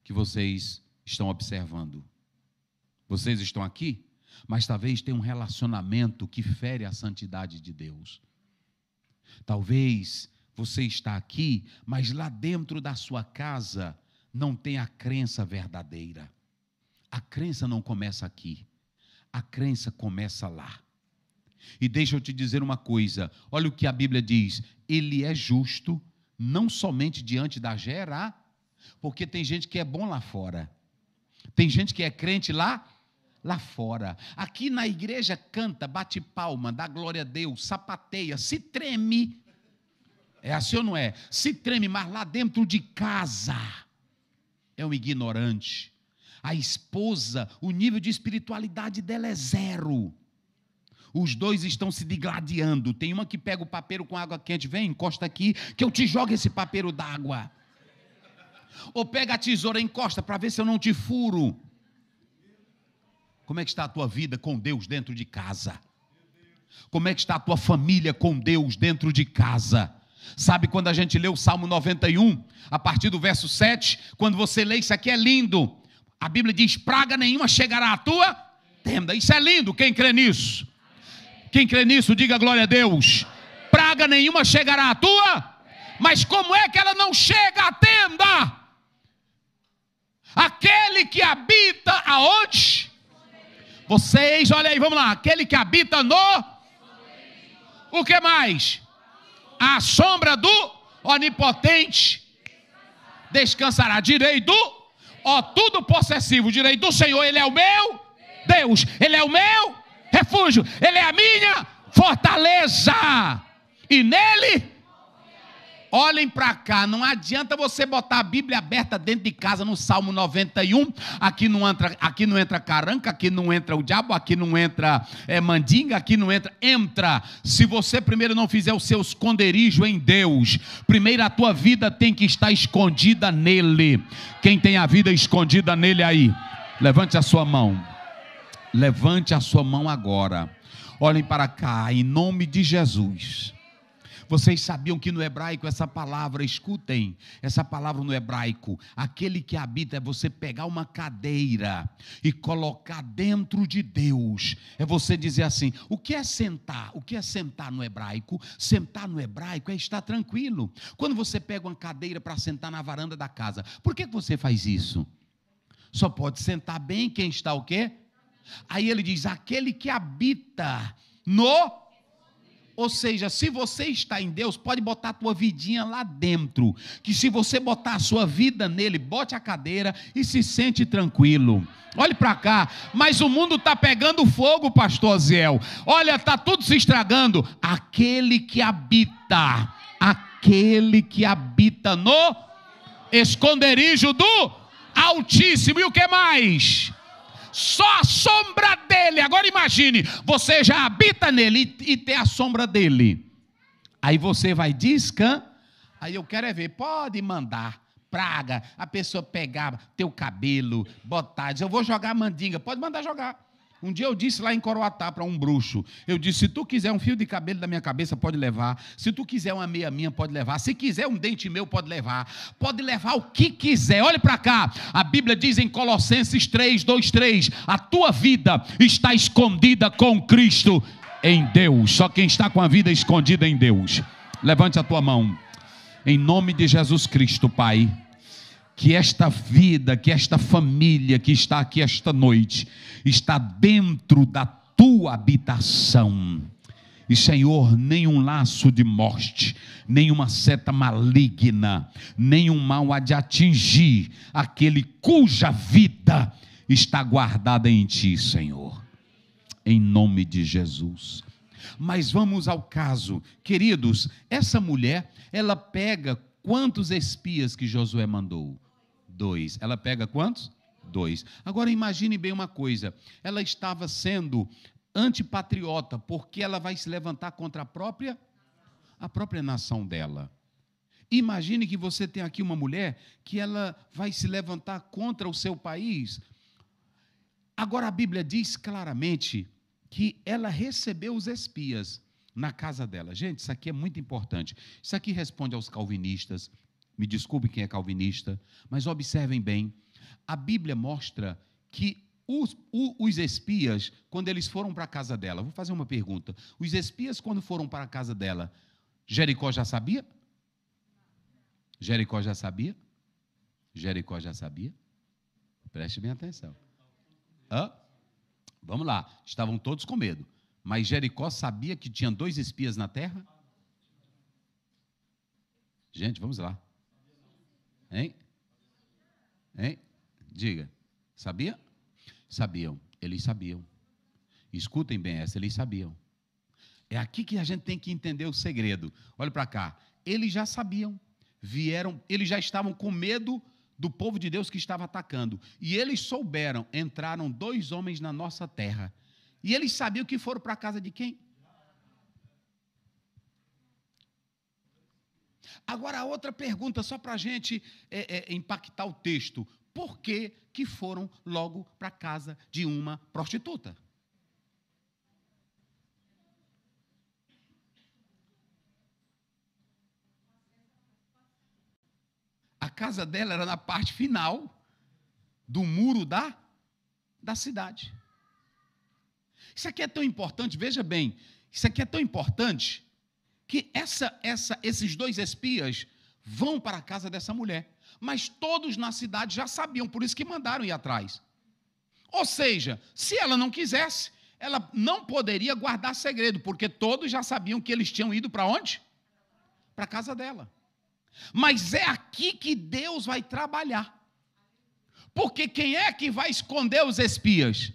que vocês estão observando. Vocês estão aqui, mas talvez tenha um relacionamento que fere a santidade de Deus. Talvez você está aqui, mas lá dentro da sua casa não tem a crença verdadeira. A crença não começa aqui, a crença começa lá. E deixa eu te dizer uma coisa, olha o que a Bíblia diz: ele é justo, não somente diante da gera, porque tem gente que é bom lá fora, tem gente que é crente lá fora. Aqui na igreja canta, bate palma, dá glória a Deus, sapateia, se treme. É assim ou não é? Se treme, mas lá dentro de casa é um ignorante. A esposa, o nível de espiritualidade dela é zero. Os dois estão se digladiando. Tem uma que pega o papeiro com água quente, vem, encosta aqui, que eu te jogo esse papeiro d'água. Ou pega a tesoura e encosta para ver se eu não te furo. Como é que está a tua vida com Deus dentro de casa? Como é que está a tua família com Deus dentro de casa? Sabe quando a gente lê o Salmo 91, a partir do verso 7, quando você lê, isso aqui é lindo. A Bíblia diz: praga nenhuma chegará à tua tenda. Isso é lindo, quem crê nisso? Quem crê nisso, diga glória a Deus. Praga nenhuma chegará à tua, mas como é que ela não chega à tenda? Aquele que habita aonde? Vocês, olha aí, vamos lá. Aquele que habita no... O que mais? A sombra do Onipotente descansará. Direi do... Ó, tudo possessivo. Direi do Senhor, Ele é o meu Deus. Ele é o meu refúgio. Ele é a minha fortaleza. E nele... Olhem para cá, não adianta você botar a Bíblia aberta dentro de casa no Salmo 91, aqui não entra caranca, aqui não entra o diabo, aqui não entra mandinga, aqui não entra, se você primeiro não fizer o seu esconderijo em Deus, primeiro a tua vida tem que estar escondida nele. Quem tem a vida escondida nele aí? Levante a sua mão agora, olhem para cá, em nome de Jesus. Vocês sabiam que no hebraico essa palavra, escutem, essa palavra no hebraico, aquele que habita é você pegar uma cadeira e colocar dentro de Deus. É você dizer assim, o que é sentar? O que é sentar no hebraico? Sentar no hebraico é estar tranquilo. Quando você pega uma cadeira para sentar na varanda da casa, por que você faz isso? Só pode sentar bem quem está o quê? Aí ele diz, aquele que habita no... Ou seja, se você está em Deus, pode botar a tua vidinha lá dentro, que se você botar a sua vida nele, bote a cadeira e se sente tranquilo. Olhe para cá, mas o mundo está pegando fogo, pastor Osiel. Olha, está tudo se estragando. Aquele que habita no esconderijo do Altíssimo. E o que mais? Só a sombra dele. Agora imagine, você já habita nele e tem a sombra dele. Aí você vai descansar. Aí eu quero ver, pode mandar praga, a pessoa pegar teu cabelo, botar, dizer, eu vou jogar mandinga, pode mandar jogar. Um dia eu disse lá em Coroatá para um bruxo, eu disse, se tu quiser um fio de cabelo da minha cabeça, pode levar. Se tu quiser uma meia minha, pode levar. Se quiser um dente meu, pode levar. Pode levar o que quiser. Olha para cá, a Bíblia diz em Colossenses 3:2-3, a tua vida está escondida com Cristo em Deus. Só quem está com a vida escondida em Deus, levante a tua mão. Em nome de Jesus Cristo, Pai, que esta vida, que esta família que está aqui esta noite, está dentro da tua habitação. E, Senhor, nenhum laço de morte, nenhuma seta maligna, nenhum mal há de atingir aquele cuja vida está guardada em Ti, Senhor. Em nome de Jesus. Mas vamos ao caso. Queridos, essa mulher, ela pega quantos espias que Josué mandou? 2. Ela pega quantos? 2. Agora imagine bem uma coisa. Ela estava sendo antipatriota, porque ela vai se levantar contra a própria nação dela. Imagine que você tem aqui uma mulher que ela vai se levantar contra o seu país. Agora a Bíblia diz claramente que ela recebeu os espias na casa dela. Gente, isso aqui é muito importante. Isso aqui responde aos calvinistas. Me desculpe quem é calvinista, mas observem bem. A Bíblia mostra que os espias, quando eles foram para a casa dela, vou fazer uma pergunta. Os espias, quando foram para a casa dela, Jericó já sabia? Jericó já sabia? Jericó já sabia? Preste bem atenção. Vamos lá, estavam todos com medo. Mas Jericó sabia que tinha 2 espias na terra? Gente, vamos lá. Hein? Diga, sabia? Sabiam, eles sabiam. Escutem bem essa, eles sabiam. É aqui que a gente tem que entender o segredo. Olha para cá, eles já sabiam, vieram, eles já estavam com medo do povo de Deus que estava atacando. E eles souberam, entraram 2 homens na nossa terra. E eles sabiam que foram para a casa de quem? Agora, a outra pergunta, só para a gente impactar o texto. Por que foram logo para a casa de uma prostituta? A casa dela era na parte final do muro da cidade. Isso aqui é tão importante, veja bem, isso aqui é tão importante que esses 2 espias vão para a casa dessa mulher. Mas todos na cidade já sabiam, por isso que mandaram ir atrás. Ou seja, se ela não quisesse, ela não poderia guardar segredo, porque todos já sabiam que eles tinham ido para onde? Para a casa dela. Mas é aqui que Deus vai trabalhar. Porque quem é que vai esconder os espias?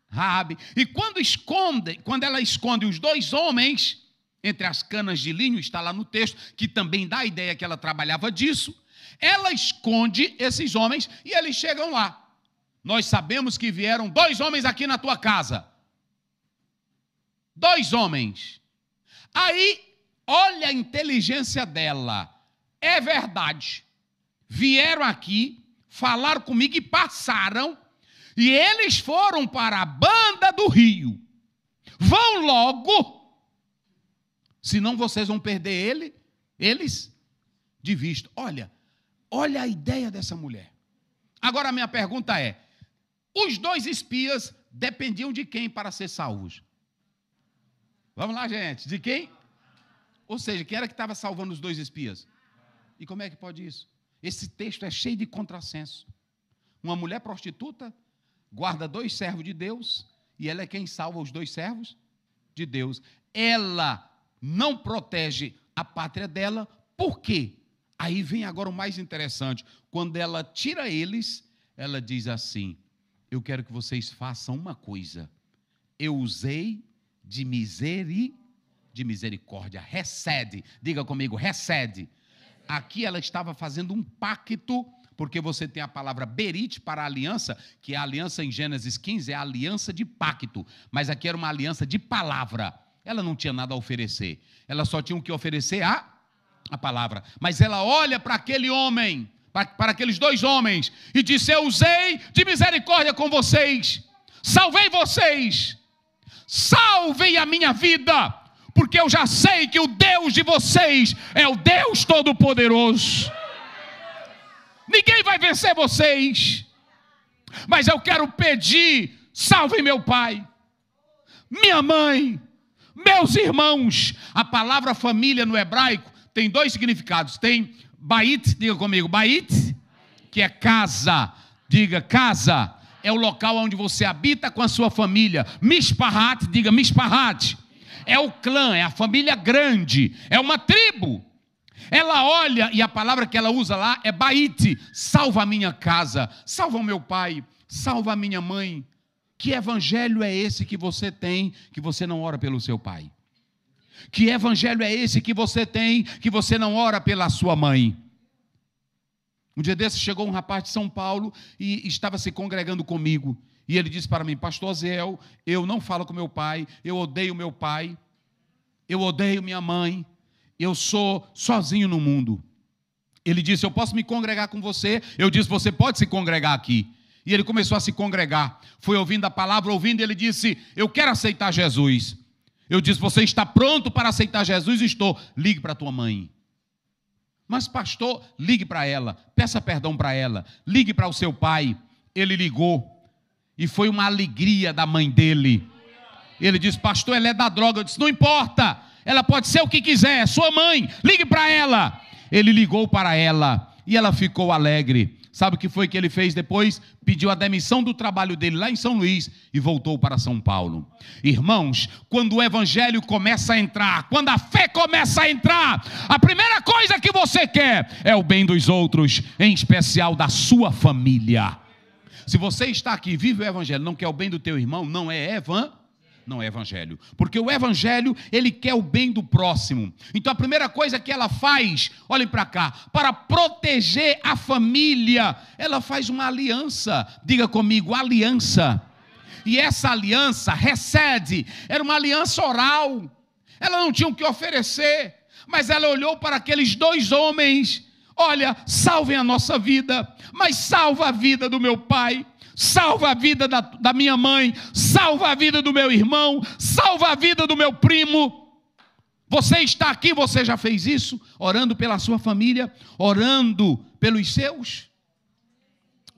Raabe. E quando ela esconde os 2 homens entre as canas de linho, está lá no texto, que também dá a ideia que ela trabalhava disso, ela esconde esses homens e eles chegam lá. Nós sabemos que vieram 2 homens aqui na tua casa. 2 homens. Aí, olha a inteligência dela. É verdade. Vieram aqui, falaram comigo e passaram, e eles foram para a banda do rio. Vão logo, senão vocês vão perder eles de vista. Olha a ideia dessa mulher. Agora a minha pergunta é, os 2 espias dependiam de quem para ser salvos? Vamos lá, gente, de quem? Ou seja, quem era que estava salvando os 2 espias? E como é que pode isso? Esse texto é cheio de contrassenso. Uma mulher prostituta guarda 2 servos de Deus, e ela é quem salva os 2 servos de Deus. Ela não protege a pátria dela, por quê? Aí vem agora o mais interessante. Quando ela tira eles, ela diz assim, eu quero que vocês façam uma coisa. Eu usei de misericórdia. Recede. Diga comigo, recede. Aqui ela estava fazendo um pacto, porque você tem a palavra berit para aliança, que a aliança em Gênesis 15 é a aliança de pacto, mas aqui era uma aliança de palavra. Ela não tinha nada a oferecer, ela só tinha o que oferecer a palavra. Mas ela olha para aquele homem, para aqueles 2 homens, e disse, eu usei de misericórdia com vocês, salvei vocês, salvem a minha vida, porque eu já sei que o Deus de vocês é o Deus Todo-Poderoso. Ninguém vai vencer vocês, mas eu quero pedir, salve meu pai, minha mãe, meus irmãos. A palavra família no hebraico tem dois significados. Tem Bait, diga comigo, Bait, que é casa. Diga, casa. É o local onde você habita com a sua família. Mishpahat, diga Mishpahat. É o clã, é a família grande, é uma tribo. Ela olha, e a palavra que ela usa lá é Bait. Salva a minha casa, salva o meu pai, salva a minha mãe. Que evangelho é esse que você tem, que você não ora pelo seu pai? Que evangelho é esse que você tem, que você não ora pela sua mãe? Um dia desses chegou um rapaz de São Paulo e estava se congregando comigo. E ele disse para mim: pastor Zéu, eu não falo com meu pai, eu odeio meu pai, eu odeio minha mãe, eu sou sozinho no mundo. Ele disse: eu posso me congregar com você? Eu disse: você pode se congregar aqui. E ele começou a se congregar, foi ouvindo a palavra, ouvindo, e ele disse: eu quero aceitar Jesus. Eu disse: você está pronto para aceitar Jesus? Estou. Ligue para a tua mãe. Mas pastor, ligue para ela, peça perdão para ela, ligue para o seu pai. Ele ligou, e foi uma alegria da mãe dele. Ele disse: pastor, ela é da droga. Eu disse: não importa, ela pode ser o que quiser, é sua mãe, ligue para ela. Ele ligou para ela, e ela ficou alegre. Sabe o que foi que ele fez depois? Pediu a demissão do trabalho dele lá em São Luís e voltou para São Paulo. Irmãos, quando o evangelho começa a entrar, quando a fé começa a entrar, a primeira coisa que você quer é o bem dos outros, em especial da sua família. Se você está aqui, vive o evangelho, não quer o bem do teu irmão, não é evangelho, porque o evangelho, ele quer o bem do próximo. Então a primeira coisa que ela faz, olhem para cá, para proteger a família, ela faz uma aliança. Diga comigo, aliança. E essa aliança era uma aliança oral. Ela não tinha o que oferecer, mas ela olhou para aqueles dois homens: olha, salvem a nossa vida, mas salva a vida do meu pai, salva a vida da minha mãe, salva a vida do meu irmão, salva a vida do meu primo. Você está aqui, você já fez isso? Orando pela sua família, orando pelos seus?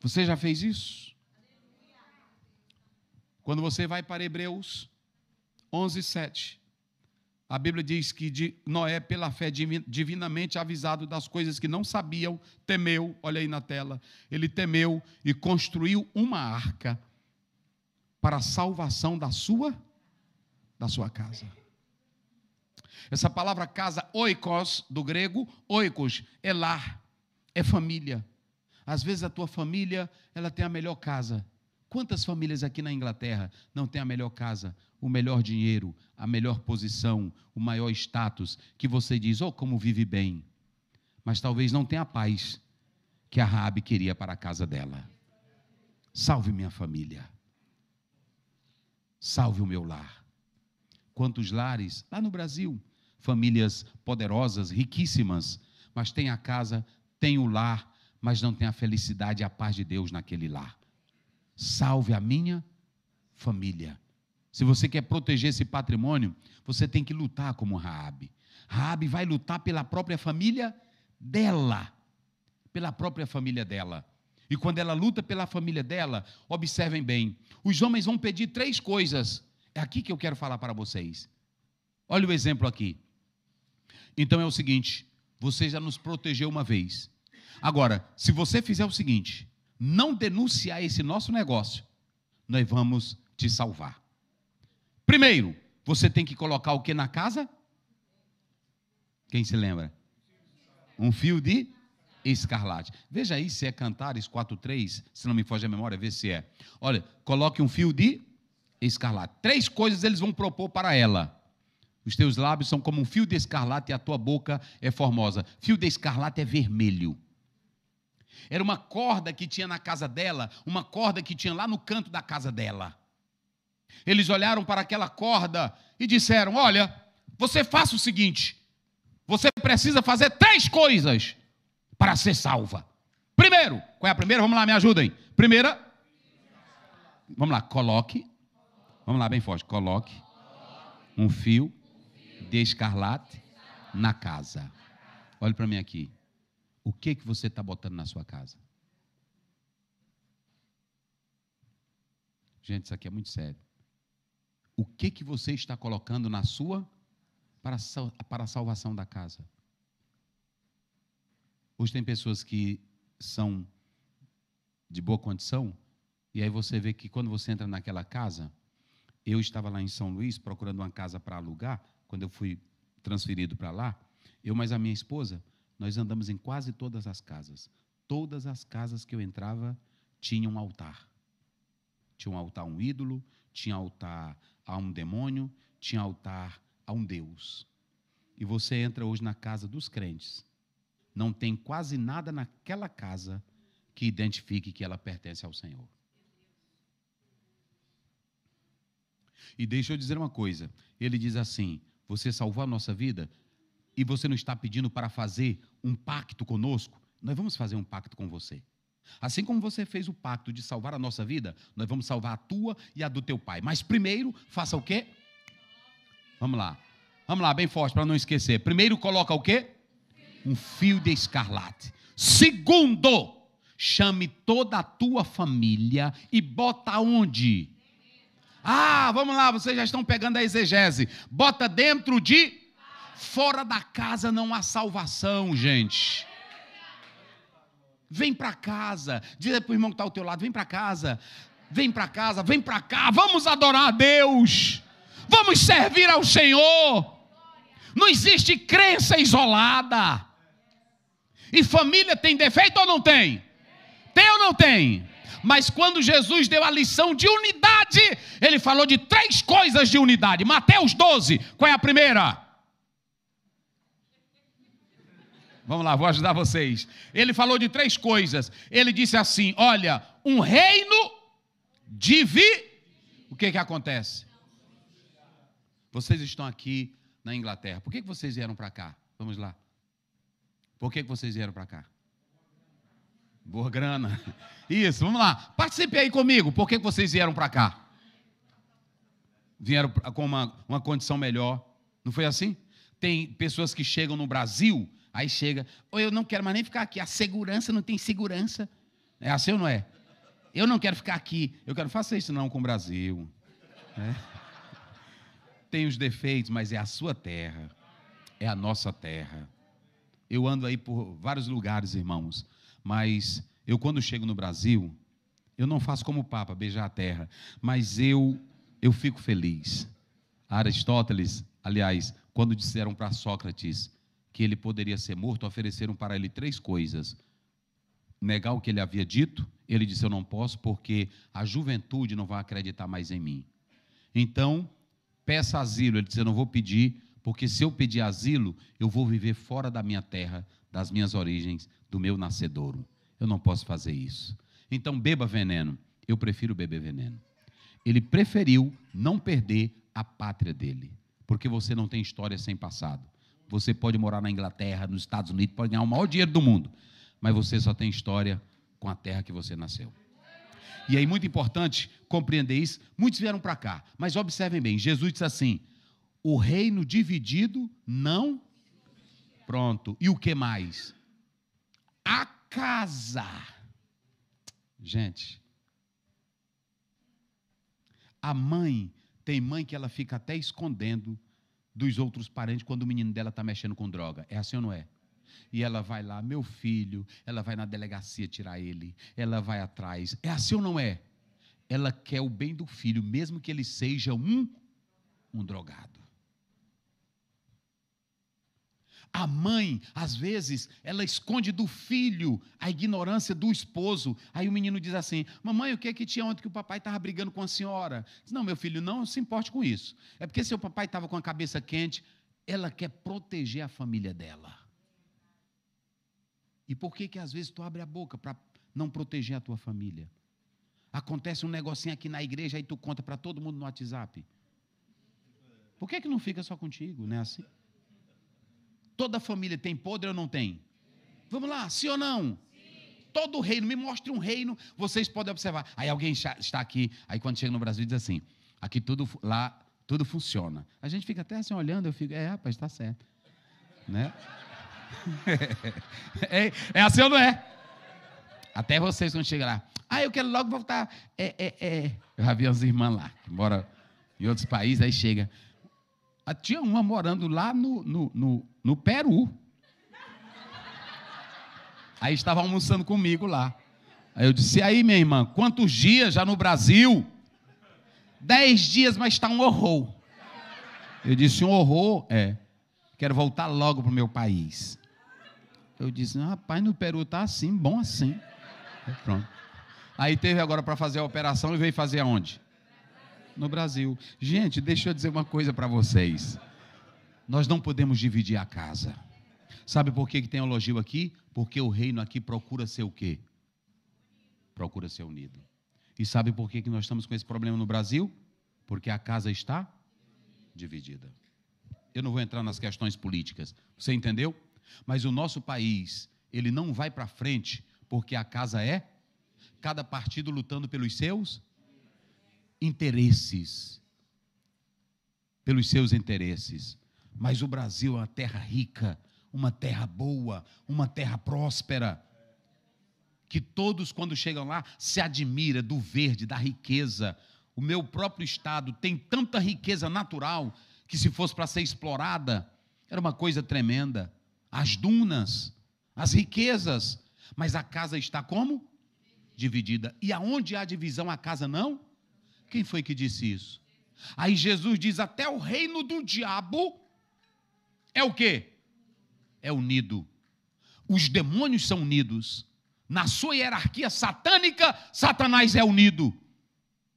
Você já fez isso? Quando você vai para Hebreus 11:7, a Bíblia diz que Noé, pela fé divinamente avisado das coisas que não sabiam, temeu, olha aí na tela, ele temeu e construiu uma arca para a salvação da sua casa. Essa palavra casa, oikos, do grego, oikos, é lar, é família. Às vezes a tua família, ela tem a melhor casa. Quantas famílias aqui na Inglaterra não têm a melhor casa, o melhor dinheiro, a melhor posição, o maior status, que você diz: oh, como vive bem, mas talvez não tenha a paz que a Raabe queria para a casa dela. Salve minha família, salve o meu lar. Quantos lares, lá no Brasil, famílias poderosas, riquíssimas, mas tem a casa, tem o lar, mas não tem a felicidade e a paz de Deus naquele lar. Salve a minha família. Se você quer proteger esse patrimônio, você tem que lutar como Raabe. Raabe vai lutar pela própria família dela. Pela própria família dela. E quando ela luta pela família dela, observem bem, os homens vão pedir 3 coisas. É aqui que eu quero falar para vocês. Olha o exemplo aqui. Então é o seguinte, você já nos protegeu uma vez. Agora, se você fizer o seguinte, não denunciar esse nosso negócio, nós vamos te salvar. Primeiro, você tem que colocar o que na casa? Quem se lembra? Um fio de escarlate. Veja aí se é Cantares 4:3, se não me foge a memória, vê se é. Olha, coloque um fio de escarlate. 3 coisas eles vão propor para ela. Os teus lábios são como um fio de escarlate e a tua boca é formosa. Fio de escarlate é vermelho. Era uma corda que tinha na casa dela, uma corda que tinha lá no canto da casa dela. Eles olharam para aquela corda e disseram: olha, você faça o seguinte, você precisa fazer 3 coisas para ser salva. Primeiro, qual é a primeira? Vamos lá, me ajudem. Primeira, vamos lá, coloque, vamos lá, bem forte, coloque um fio de escarlate na casa. Olhe para mim aqui. O que você está botando na sua casa? Gente, isso aqui é muito sério. O que você está colocando na sua para a salvação da casa? Hoje tem pessoas que são de boa condição, e aí você vê que quando você entra naquela casa, eu estava lá em São Luís procurando uma casa para alugar, quando eu fui transferido para lá, eu mais a minha esposa, nós andamos em quase todas as casas. Todas as casas que eu entrava tinham um altar. Tinha um altar a um ídolo, tinha altar a um demônio, tinha altar a um Deus. E você entra hoje na casa dos crentes, não tem quase nada naquela casa que identifique que ela pertence ao Senhor. E deixa eu dizer uma coisa, ele diz assim, você salvou a nossa vida e você não está pedindo para fazer um pacto conosco? Nós vamos fazer um pacto com você. Assim como você fez o pacto de salvar a nossa vida, nós vamos salvar a tua e a do teu pai. Mas primeiro, faça o quê? Vamos lá, bem forte para não esquecer. Primeiro, coloca o quê? Um fio de escarlate. Segundo, chame toda a tua família e bota onde? Vamos lá, vocês já estão pegando a exegese. Bota dentro de... Fora da casa não há salvação, gente. Vem para casa. Diz para o irmão que está ao teu lado, vem para casa. Vem para casa, vem para cá. Vamos adorar a Deus. Vamos servir ao Senhor. Não existe crença isolada. E família tem defeito ou não tem? Tem ou não tem? Mas quando Jesus deu a lição de unidade, ele falou de 3 coisas de unidade. Mateus 12, qual é a primeira? Vamos lá, vou ajudar vocês. Ele falou de 3 coisas. Ele disse assim, olha, um reino o que acontece? Vocês estão aqui na Inglaterra. Por que vocês vieram para cá? Vamos lá. Por que vocês vieram para cá? Boa grana. Isso, vamos lá. Participe aí comigo. Por que vocês vieram para cá? Vieram com uma condição melhor. Não foi assim? Tem pessoas que chegam no Brasil, aí chega, eu não quero mais nem ficar aqui. A segurança não tem segurança. É assim ou não é? Eu não quero ficar aqui. Eu quero fazer isso não com o Brasil. Tem os defeitos, mas é a sua terra. É a nossa terra. Eu ando aí por vários lugares, irmãos. Mas eu, quando chego no Brasil, eu não faço como o Papa, beijar a terra. Mas eu fico feliz. Aristóteles, aliás, quando disseram para Sócrates que ele poderia ser morto, ofereceram para ele 3 coisas. Negar o que ele havia dito, ele disse, eu não posso, porque a juventude não vai acreditar mais em mim. Então, peça asilo. Ele disse, eu não vou pedir, porque se eu pedir asilo, eu vou viver fora da minha terra, das minhas origens, do meu nascedouro. Eu não posso fazer isso. Então, beba veneno. Eu prefiro beber veneno. Ele preferiu não perder a pátria dele, porque você não tem história sem passado. Você pode morar na Inglaterra, nos Estados Unidos, pode ganhar o maior dinheiro do mundo, mas você só tem história com a terra que você nasceu. E aí, muito importante compreender isso. Muitos vieram para cá, mas observem bem, Jesus disse assim, o reino dividido não... Pronto. E o que mais? A casa. Gente, a mãe, tem mãe que ela fica até escondendo dos outros parentes quando o menino dela está mexendo com droga. É assim ou não é? E ela vai lá, meu filho, ela vai na delegacia tirar ele, ela vai atrás. É assim ou não é? Ela quer o bem do filho, mesmo que ele seja um drogado. A mãe, às vezes, ela esconde do filho a ignorância do esposo. Aí o menino diz assim, mamãe, o que é que tinha ontem que o papai estava brigando com a senhora? Diz, não, meu filho, não se importe com isso. É porque seu papai estava com a cabeça quente. Ela quer proteger a família dela. E por que às vezes tu abre a boca para não proteger a tua família? Acontece um negocinho aqui na igreja, aí tu conta para todo mundo no WhatsApp. Por que não fica só contigo, não é assim? Toda família tem podre ou não tem? Vamos lá, sim ou não? Sim. Todo reino, me mostre um reino, vocês podem observar. Aí alguém está aqui, aí quando chega no Brasil diz assim, aqui lá tudo funciona. A gente fica até assim olhando, eu fico, rapaz, está certo. Né? É assim ou não é? Até vocês quando chegam lá, eu quero logo voltar. Eu já vi as irmãs lá, que moram em outros países, aí chega. Tinha uma morando lá no Peru. Aí estava almoçando comigo lá. Aí eu disse, e aí, minha irmã, quantos dias já no Brasil? 10 dias, mas está um horror. Eu disse, um horror? Quero voltar logo para o meu país. Eu disse, rapaz, no Peru está assim, bom assim. Pronto. Aí teve agora para fazer a operação e veio fazer aonde? No Brasil. Gente, deixa eu dizer uma coisa para vocês. Nós não podemos dividir a casa. Sabe por que tem elogio aqui? Porque o reino aqui procura ser o quê? Procura ser unido. E sabe por que nós estamos com esse problema no Brasil? Porque a casa está dividida. Eu não vou entrar nas questões políticas. Você entendeu? Mas o nosso país, ele não vai para frente porque a casa é cada partido lutando pelos seus interesses. Pelos seus interesses. Mas o Brasil é uma terra rica, uma terra boa, uma terra próspera, que todos quando chegam lá se admiram do verde, da riqueza. O meu próprio estado tem tanta riqueza natural que se fosse para ser explorada, era uma coisa tremenda. As dunas, as riquezas, mas a casa está como? Dividida. E aonde há divisão, a casa não? Quem foi que disse isso? Aí Jesus diz, até o reino do diabo é o quê? É unido. Os demônios são unidos. Na sua hierarquia satânica, Satanás é unido.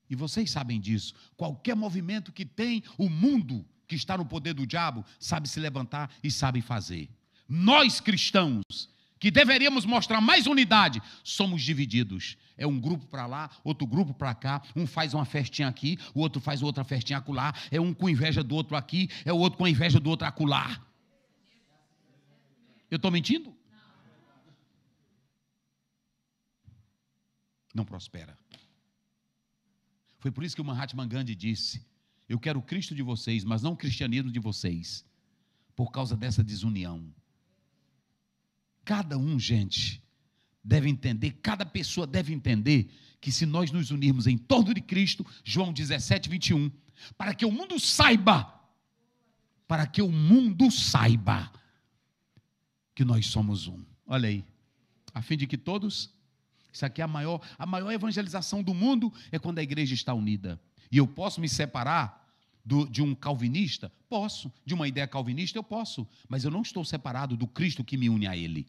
E vocês sabem disso. Qualquer movimento que tem, o mundo que está no poder do diabo, sabe se levantar e sabe fazer. Nós cristãos, que deveríamos mostrar mais unidade, somos divididos. É um grupo para lá, outro grupo para cá, um faz uma festinha aqui, o outro faz outra festinha acolá, é um com inveja do outro aqui, é o outro com inveja do outro acolá. Eu estou mentindo? Não prospera. Foi por isso que o Mahatma Gandhi disse, eu quero o Cristo de vocês, mas não o cristianismo de vocês, por causa dessa desunião. Cada um, gente, deve entender, cada pessoa deve entender que se nós nos unirmos em torno de Cristo, João 17, 21, para que o mundo saiba que nós somos um. Olha aí, a fim de que todos, isso aqui é a maior evangelização do mundo, é quando a igreja está unida. E eu posso me separar de um calvinista? Posso. De uma ideia calvinista? Eu posso. Mas eu não estou separado do Cristo que me une a ele.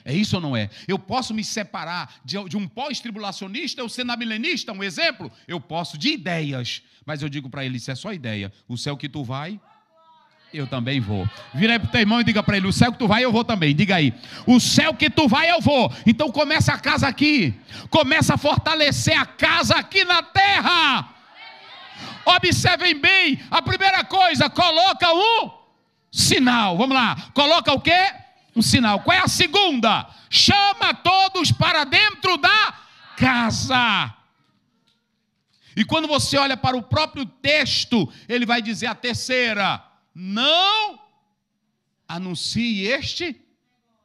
É isso ou não é? Eu posso me separar de um pós-tribulacionista, eu sendo milenista, um exemplo? Eu posso, de ideias. Mas eu digo para ele, isso é só ideia. O céu que tu vai, eu também vou. Vira aí para o teu irmão e diga para ele, o céu que tu vai, eu vou também. Diga aí, o céu que tu vai, eu vou. Então começa a casa aqui. Começa a fortalecer a casa aqui na terra. Observem bem, a primeira coisa, coloca um sinal. Vamos lá, coloca o quê? Um sinal. Qual é a segunda? Chama todos para dentro da casa. E quando você olha para o próprio texto, ele vai dizer a terceira, não anuncie este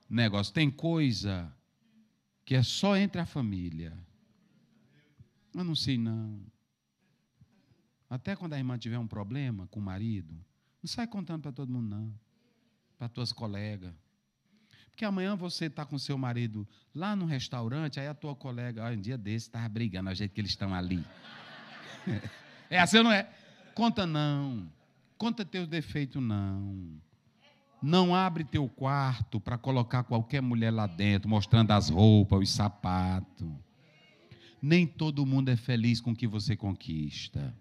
negócio. Tem coisa que é só entre a família. Não anuncie não. Até quando a irmã tiver um problema com o marido, não sai contando para todo mundo não. Para tuas colegas. Porque amanhã você está com seu marido lá no restaurante, aí a tua colega, um dia desse, estava brigando, do jeito que eles estão ali. É assim ou não é? Conta não. Conta teus defeitos não. Não abre teu quarto para colocar qualquer mulher lá dentro, mostrando as roupas, os sapatos. Nem todo mundo é feliz com o que você conquista.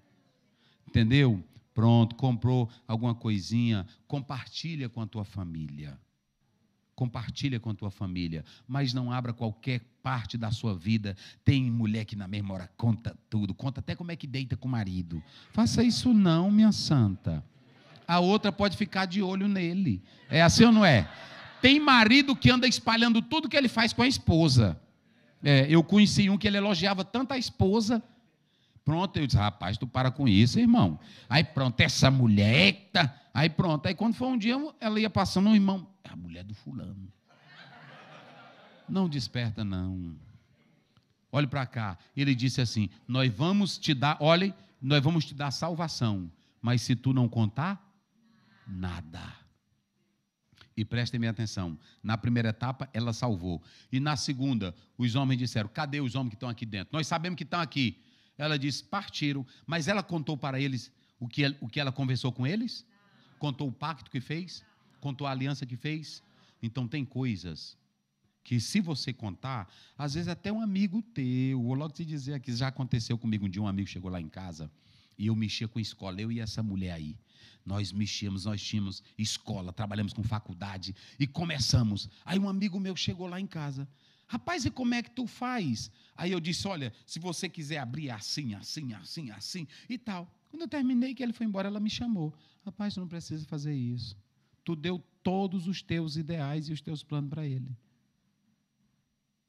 Entendeu? Pronto, comprou alguma coisinha, compartilha com a tua família. Compartilha com a tua família, mas não abra qualquer parte da sua vida. Tem mulher que na mesma hora conta tudo, conta até como é que deita com o marido. Faça isso não, minha santa. A outra pode ficar de olho nele. É assim ou não é? Tem marido que anda espalhando tudo que ele faz com a esposa. Eu conheci um que ele elogiava tanto a esposa. Pronto, eu disse, rapaz, tu para com isso, irmão. Aí pronto, essa mulher, eita. Aí pronto, aí quando foi um dia, ela ia passando, um irmão, é a mulher do fulano. Não desperta, não. Olhe para cá, ele disse assim, nós vamos te dar salvação, mas se tu não contar, nada. E prestem bem atenção, na primeira etapa ela salvou. E na segunda, os homens disseram, cadê os homens que estão aqui dentro? Nós sabemos que estão aqui. Ela disse, partiram. Mas ela contou para eles o que ela conversou com eles? Contou o pacto que fez? Contou a aliança que fez? Então tem coisas que se você contar, às vezes até um amigo teu, vou logo te dizer aqui, já aconteceu comigo um dia, um amigo chegou lá em casa, e eu mexia com escola, eu e essa mulher aí. Nós mexíamos, nós tínhamos escola, trabalhamos com faculdade e começamos. Aí um amigo meu chegou lá em casa. Rapaz, e como é que tu faz? Aí eu disse, olha, se você quiser abrir assim, assim, assim, assim e tal. Quando eu terminei, que ele foi embora, ela me chamou. Rapaz, tu não precisa fazer isso. Tu deu todos os teus ideais e os teus planos para ele.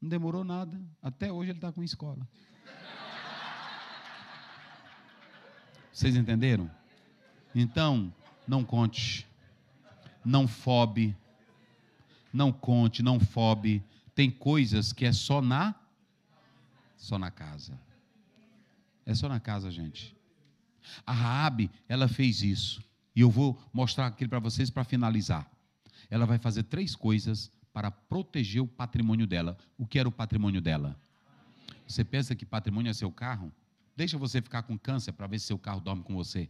Não demorou nada. Até hoje ele está com escola. Vocês entenderam? Então, não conte, não fobe, não conte, não fobe. Tem coisas que é só na casa. É só na casa, gente. A Raabe, ela fez isso. E eu vou mostrar aquilo para vocês para finalizar. Ela vai fazer 3 coisas para proteger o patrimônio dela. O que era o patrimônio dela? Você pensa que patrimônio é seu carro? Deixa você ficar com câncer para ver se seu carro dorme com você.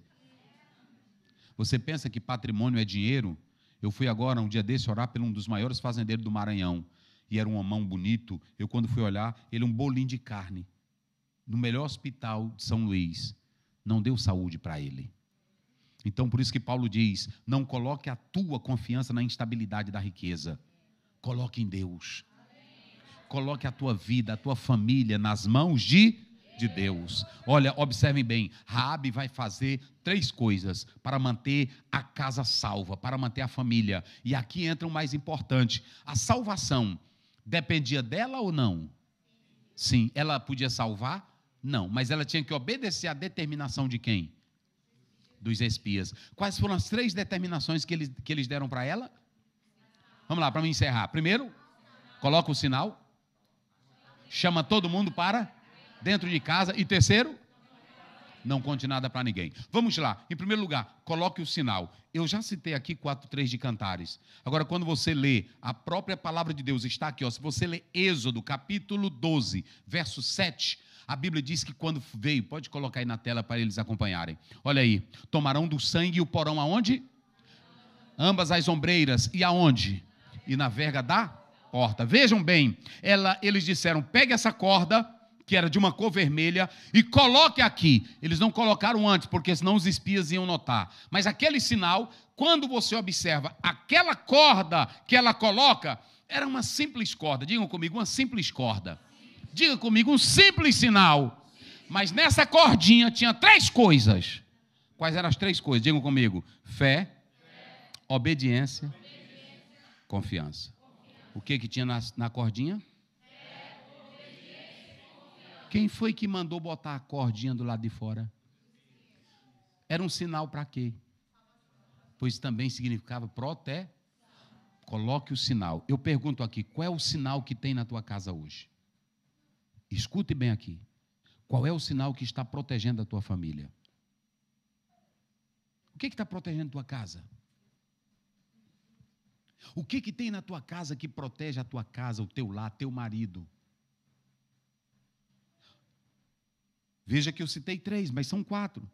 Você pensa que patrimônio é dinheiro? Eu fui agora, um dia desse, orar por um dos maiores fazendeiros do Maranhão. E era um homão bonito. Eu, quando fui olhar, ele um bolinho de carne. No melhor hospital de São Luís. Não deu saúde para ele. Então, por isso que Paulo diz, não coloque a tua confiança na instabilidade da riqueza. Coloque em Deus. Coloque a tua vida, a tua família nas mãos de Deus. Olha, observem bem, Raabe vai fazer 3 coisas para manter a casa salva, para manter a família. E aqui entra o mais importante. A salvação dependia dela ou não? Sim. Ela podia salvar? Não. Mas ela tinha que obedecer à determinação de quem? Dos espias. Quais foram as 3 determinações que eles deram para ela? Vamos lá, para me encerrar. Primeiro, coloca o sinal. Chama todo mundo para dentro de casa. E terceiro, não conte nada para ninguém. Vamos lá. Em primeiro lugar, coloque o sinal. Eu já citei aqui 4:3 de Cantares. Agora, quando você lê, a própria palavra de Deus está aqui. Ó. Se você lê Êxodo, capítulo 12, verso 7, a Bíblia diz que quando veio, pode colocar aí na tela para eles acompanharem. Olha aí. Tomarão do sangue e o porão aonde? Ambas as ombreiras. E aonde? E na verga da porta. Vejam bem, eles disseram, pegue essa corda, que era de uma cor vermelha, e coloque aqui. Eles não colocaram antes, porque senão os espias iam notar. Mas aquele sinal, quando você observa, aquela corda que ela coloca, era uma simples corda. Digam comigo, uma simples corda. Diga comigo, um simples sinal. Mas nessa cordinha tinha 3 coisas. Quais eram as 3 coisas? Digam comigo, fé, obediência, confiança. O que tinha na cordinha? Quem foi que mandou botar a cordinha do lado de fora? Era um sinal para quê? Pois também significava proteger. Coloque o sinal. Eu pergunto aqui, qual é o sinal que tem na tua casa hoje? Escute bem aqui. Qual é o sinal que está protegendo a tua família? O que está protegendo a tua casa? O que tem na tua casa que protege a tua casa, o teu lar, teu marido? Veja que eu citei 3, mas são 4.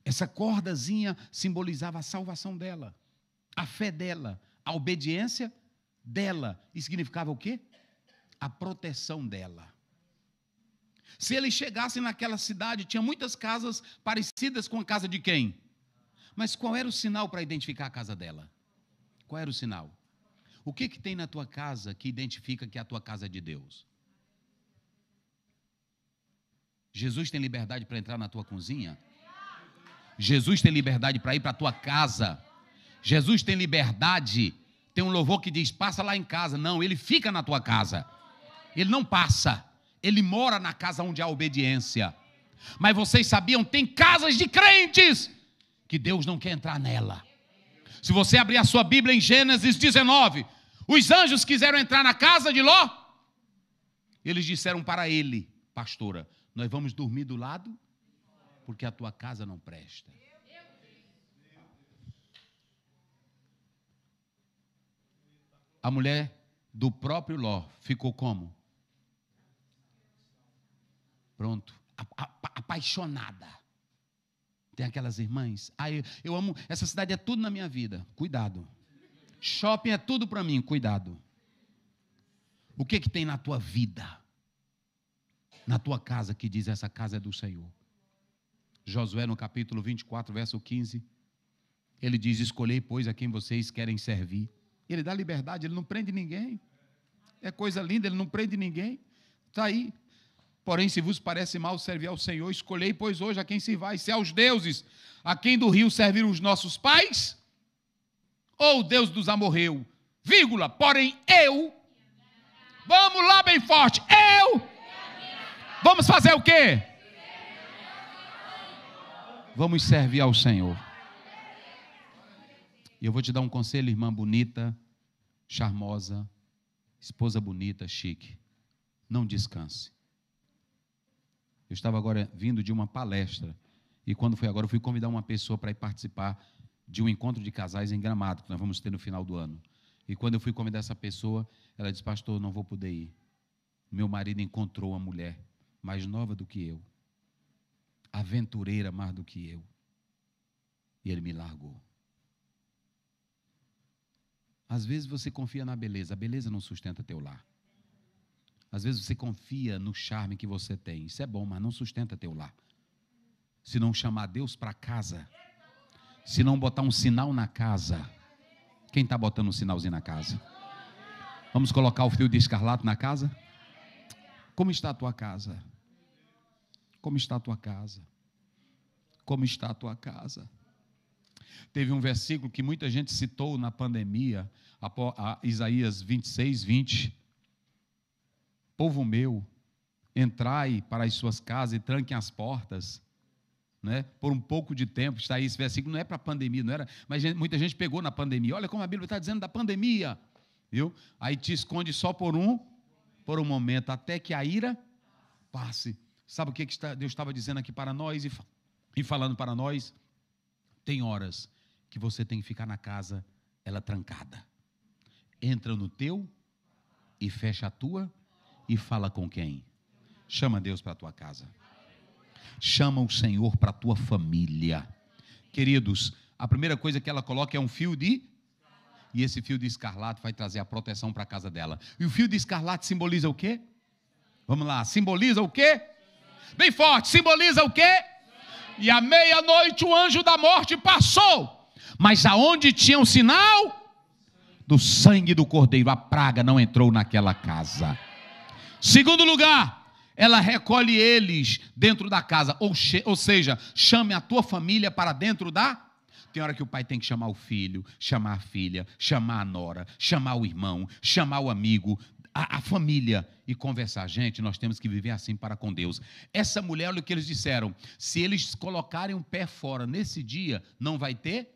Essa cordazinha simbolizava a salvação dela, a fé dela, a obediência dela. E significava o quê? A proteção dela. Se eles chegassem naquela cidade, tinha muitas casas parecidas com a casa de quem? Mas qual era o sinal para identificar a casa dela? Qual era o sinal? O que tem na tua casa que identifica que a tua casa é de Deus? Jesus tem liberdade para entrar na tua cozinha? Jesus tem liberdade para ir para a tua casa? Jesus tem liberdade. Tem um louvor que diz, passa lá em casa. Não, ele fica na tua casa. Ele não passa. Ele mora na casa onde há obediência. Mas vocês sabiam, tem casas de crentes que Deus não quer entrar nela. Se você abrir a sua Bíblia em Gênesis 19, os anjos quiseram entrar na casa de Ló. Eles disseram para ele, pastora, nós vamos dormir do lado, porque a tua casa não presta. A mulher do próprio Ló ficou como? Pronto, apaixonada. Tem aquelas irmãs, eu amo, essa cidade é tudo na minha vida, cuidado. Shopping é tudo para mim, cuidado. O que tem na tua vida, na tua casa, que diz essa casa é do Senhor? Josué no capítulo 24, verso 15, ele diz, escolhei, pois, a quem vocês querem servir. Ele dá liberdade, ele não prende ninguém. É coisa linda, ele não prende ninguém. Está aí. Porém, se vos parece mal servir ao Senhor, escolhei, pois, hoje a quem servais, se aos deuses a quem do rio serviram os nossos pais, ou o Deus dos amorreus, vírgula, porém eu, vamos lá bem forte, vamos fazer o quê? Vamos servir ao Senhor. E eu vou te dar um conselho, irmã bonita, charmosa, esposa bonita, chique. Não descanse. Eu estava agora vindo de uma palestra, e quando foi agora, eu fui convidar uma pessoa para ir participar de um encontro de casais em Gramado, que nós vamos ter no final do ano. E quando eu fui convidar essa pessoa, ela disse, pastor, não vou poder ir. Meu marido encontrou uma mulher mais nova do que eu, aventureira mais do que eu, e ele me largou. Às vezes você confia na beleza, a beleza não sustenta teu lar. Às vezes você confia no charme que você tem, isso é bom, mas não sustenta teu lar. Se não chamar Deus para casa, se não botar um sinal na casa, quem está botando um sinalzinho na casa? Vamos colocar o fio de escarlate na casa? Como está a tua casa? Como está a tua casa? Como está a tua casa? Teve um versículo que muita gente citou na pandemia, a Isaías 26, 20. Povo meu, entrai para as suas casas e tranquem as portas, né? Por um pouco de tempo. Está aí, esse versículo não é para a pandemia, não era, mas muita gente pegou na pandemia. Olha como a Bíblia está dizendo da pandemia, viu? Aí te esconde só por um momento, até que a ira passe. Sabe o que Deus estava dizendo aqui para nós e falando para nós? Tem horas que você tem que ficar na casa, ela trancada. Entra no teu e fecha a tua e fala com quem? Chama Deus para a tua casa. Chama o Senhor para a tua família. Queridos, a primeira coisa que ela coloca é um fio de... E esse fio de escarlate vai trazer a proteção para a casa dela. E o fio de escarlate simboliza o quê? Vamos lá, simboliza o quê? Bem forte, simboliza o quê? E à meia-noite o anjo da morte passou. Mas aonde tinha um sinal? Do sangue do cordeiro. A praga não entrou naquela casa. Segundo lugar, ela recolhe eles dentro da casa. Ou seja, chame a tua família para dentro da... Tem hora que o pai tem que chamar o filho, chamar a filha, chamar a nora, chamar o irmão, chamar o amigo, a família e conversar. Gente, nós temos que viver assim para com Deus. Essa mulher, olha o que eles disseram. Se eles colocarem um pé fora nesse dia, não vai ter?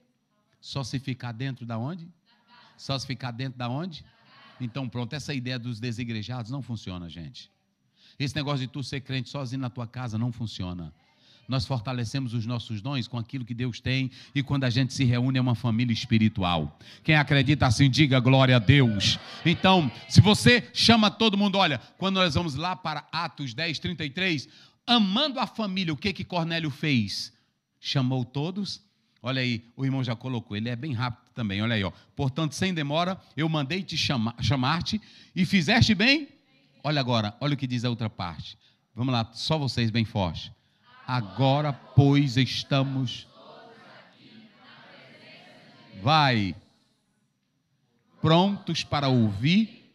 Só se ficar dentro da onde? Só se ficar dentro da onde? Então pronto, essa ideia dos desigrejados não funciona, gente. Esse negócio de tu ser crente sozinho na tua casa não funciona. Nós fortalecemos os nossos dons com aquilo que Deus tem, e quando a gente se reúne é uma família espiritual. Quem acredita assim, diga glória a Deus. Então, se você chama todo mundo, olha, quando nós vamos lá para Atos 10, 33, amando a família, o que Cornélio fez? Chamou todos. Olha aí, o irmão já colocou, ele é bem rápido também, olha aí, ó. Portanto, sem demora, eu mandei te chamar-te e fizeste bem. Olha agora, olha o que diz a outra parte. Vamos lá, só vocês bem forte. Agora, pois, estamos... Vai. Prontos para ouvir.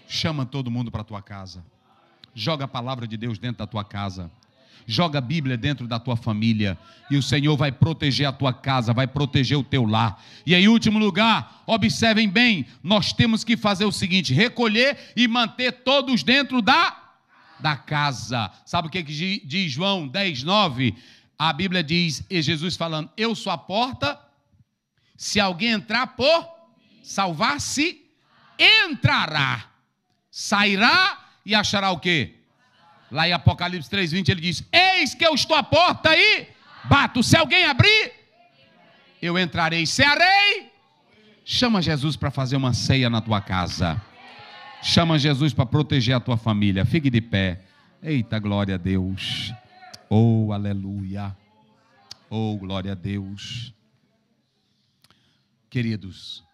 Chama todo mundo para a tua casa. Joga a palavra de Deus dentro da tua casa. Joga a Bíblia dentro da tua família. E o Senhor vai proteger a tua casa, vai proteger o teu lar. E em último lugar, observem bem, nós temos que fazer o seguinte, recolher e manter todos dentro da casa. Sabe o que diz João 10, 9? A Bíblia diz, e Jesus falando, eu sou a porta, se alguém entrar por salvar-se, entrará, sairá e achará o quê? Lá em Apocalipse 3:20 ele diz, eis que eu estou à porta e bato, se alguém abrir, eu entrarei, cearei. Chama Jesus para fazer uma ceia na tua casa. Chama Jesus para proteger a tua família. Fique de pé. Eita, glória a Deus. Oh, aleluia. Oh, glória a Deus. Queridos,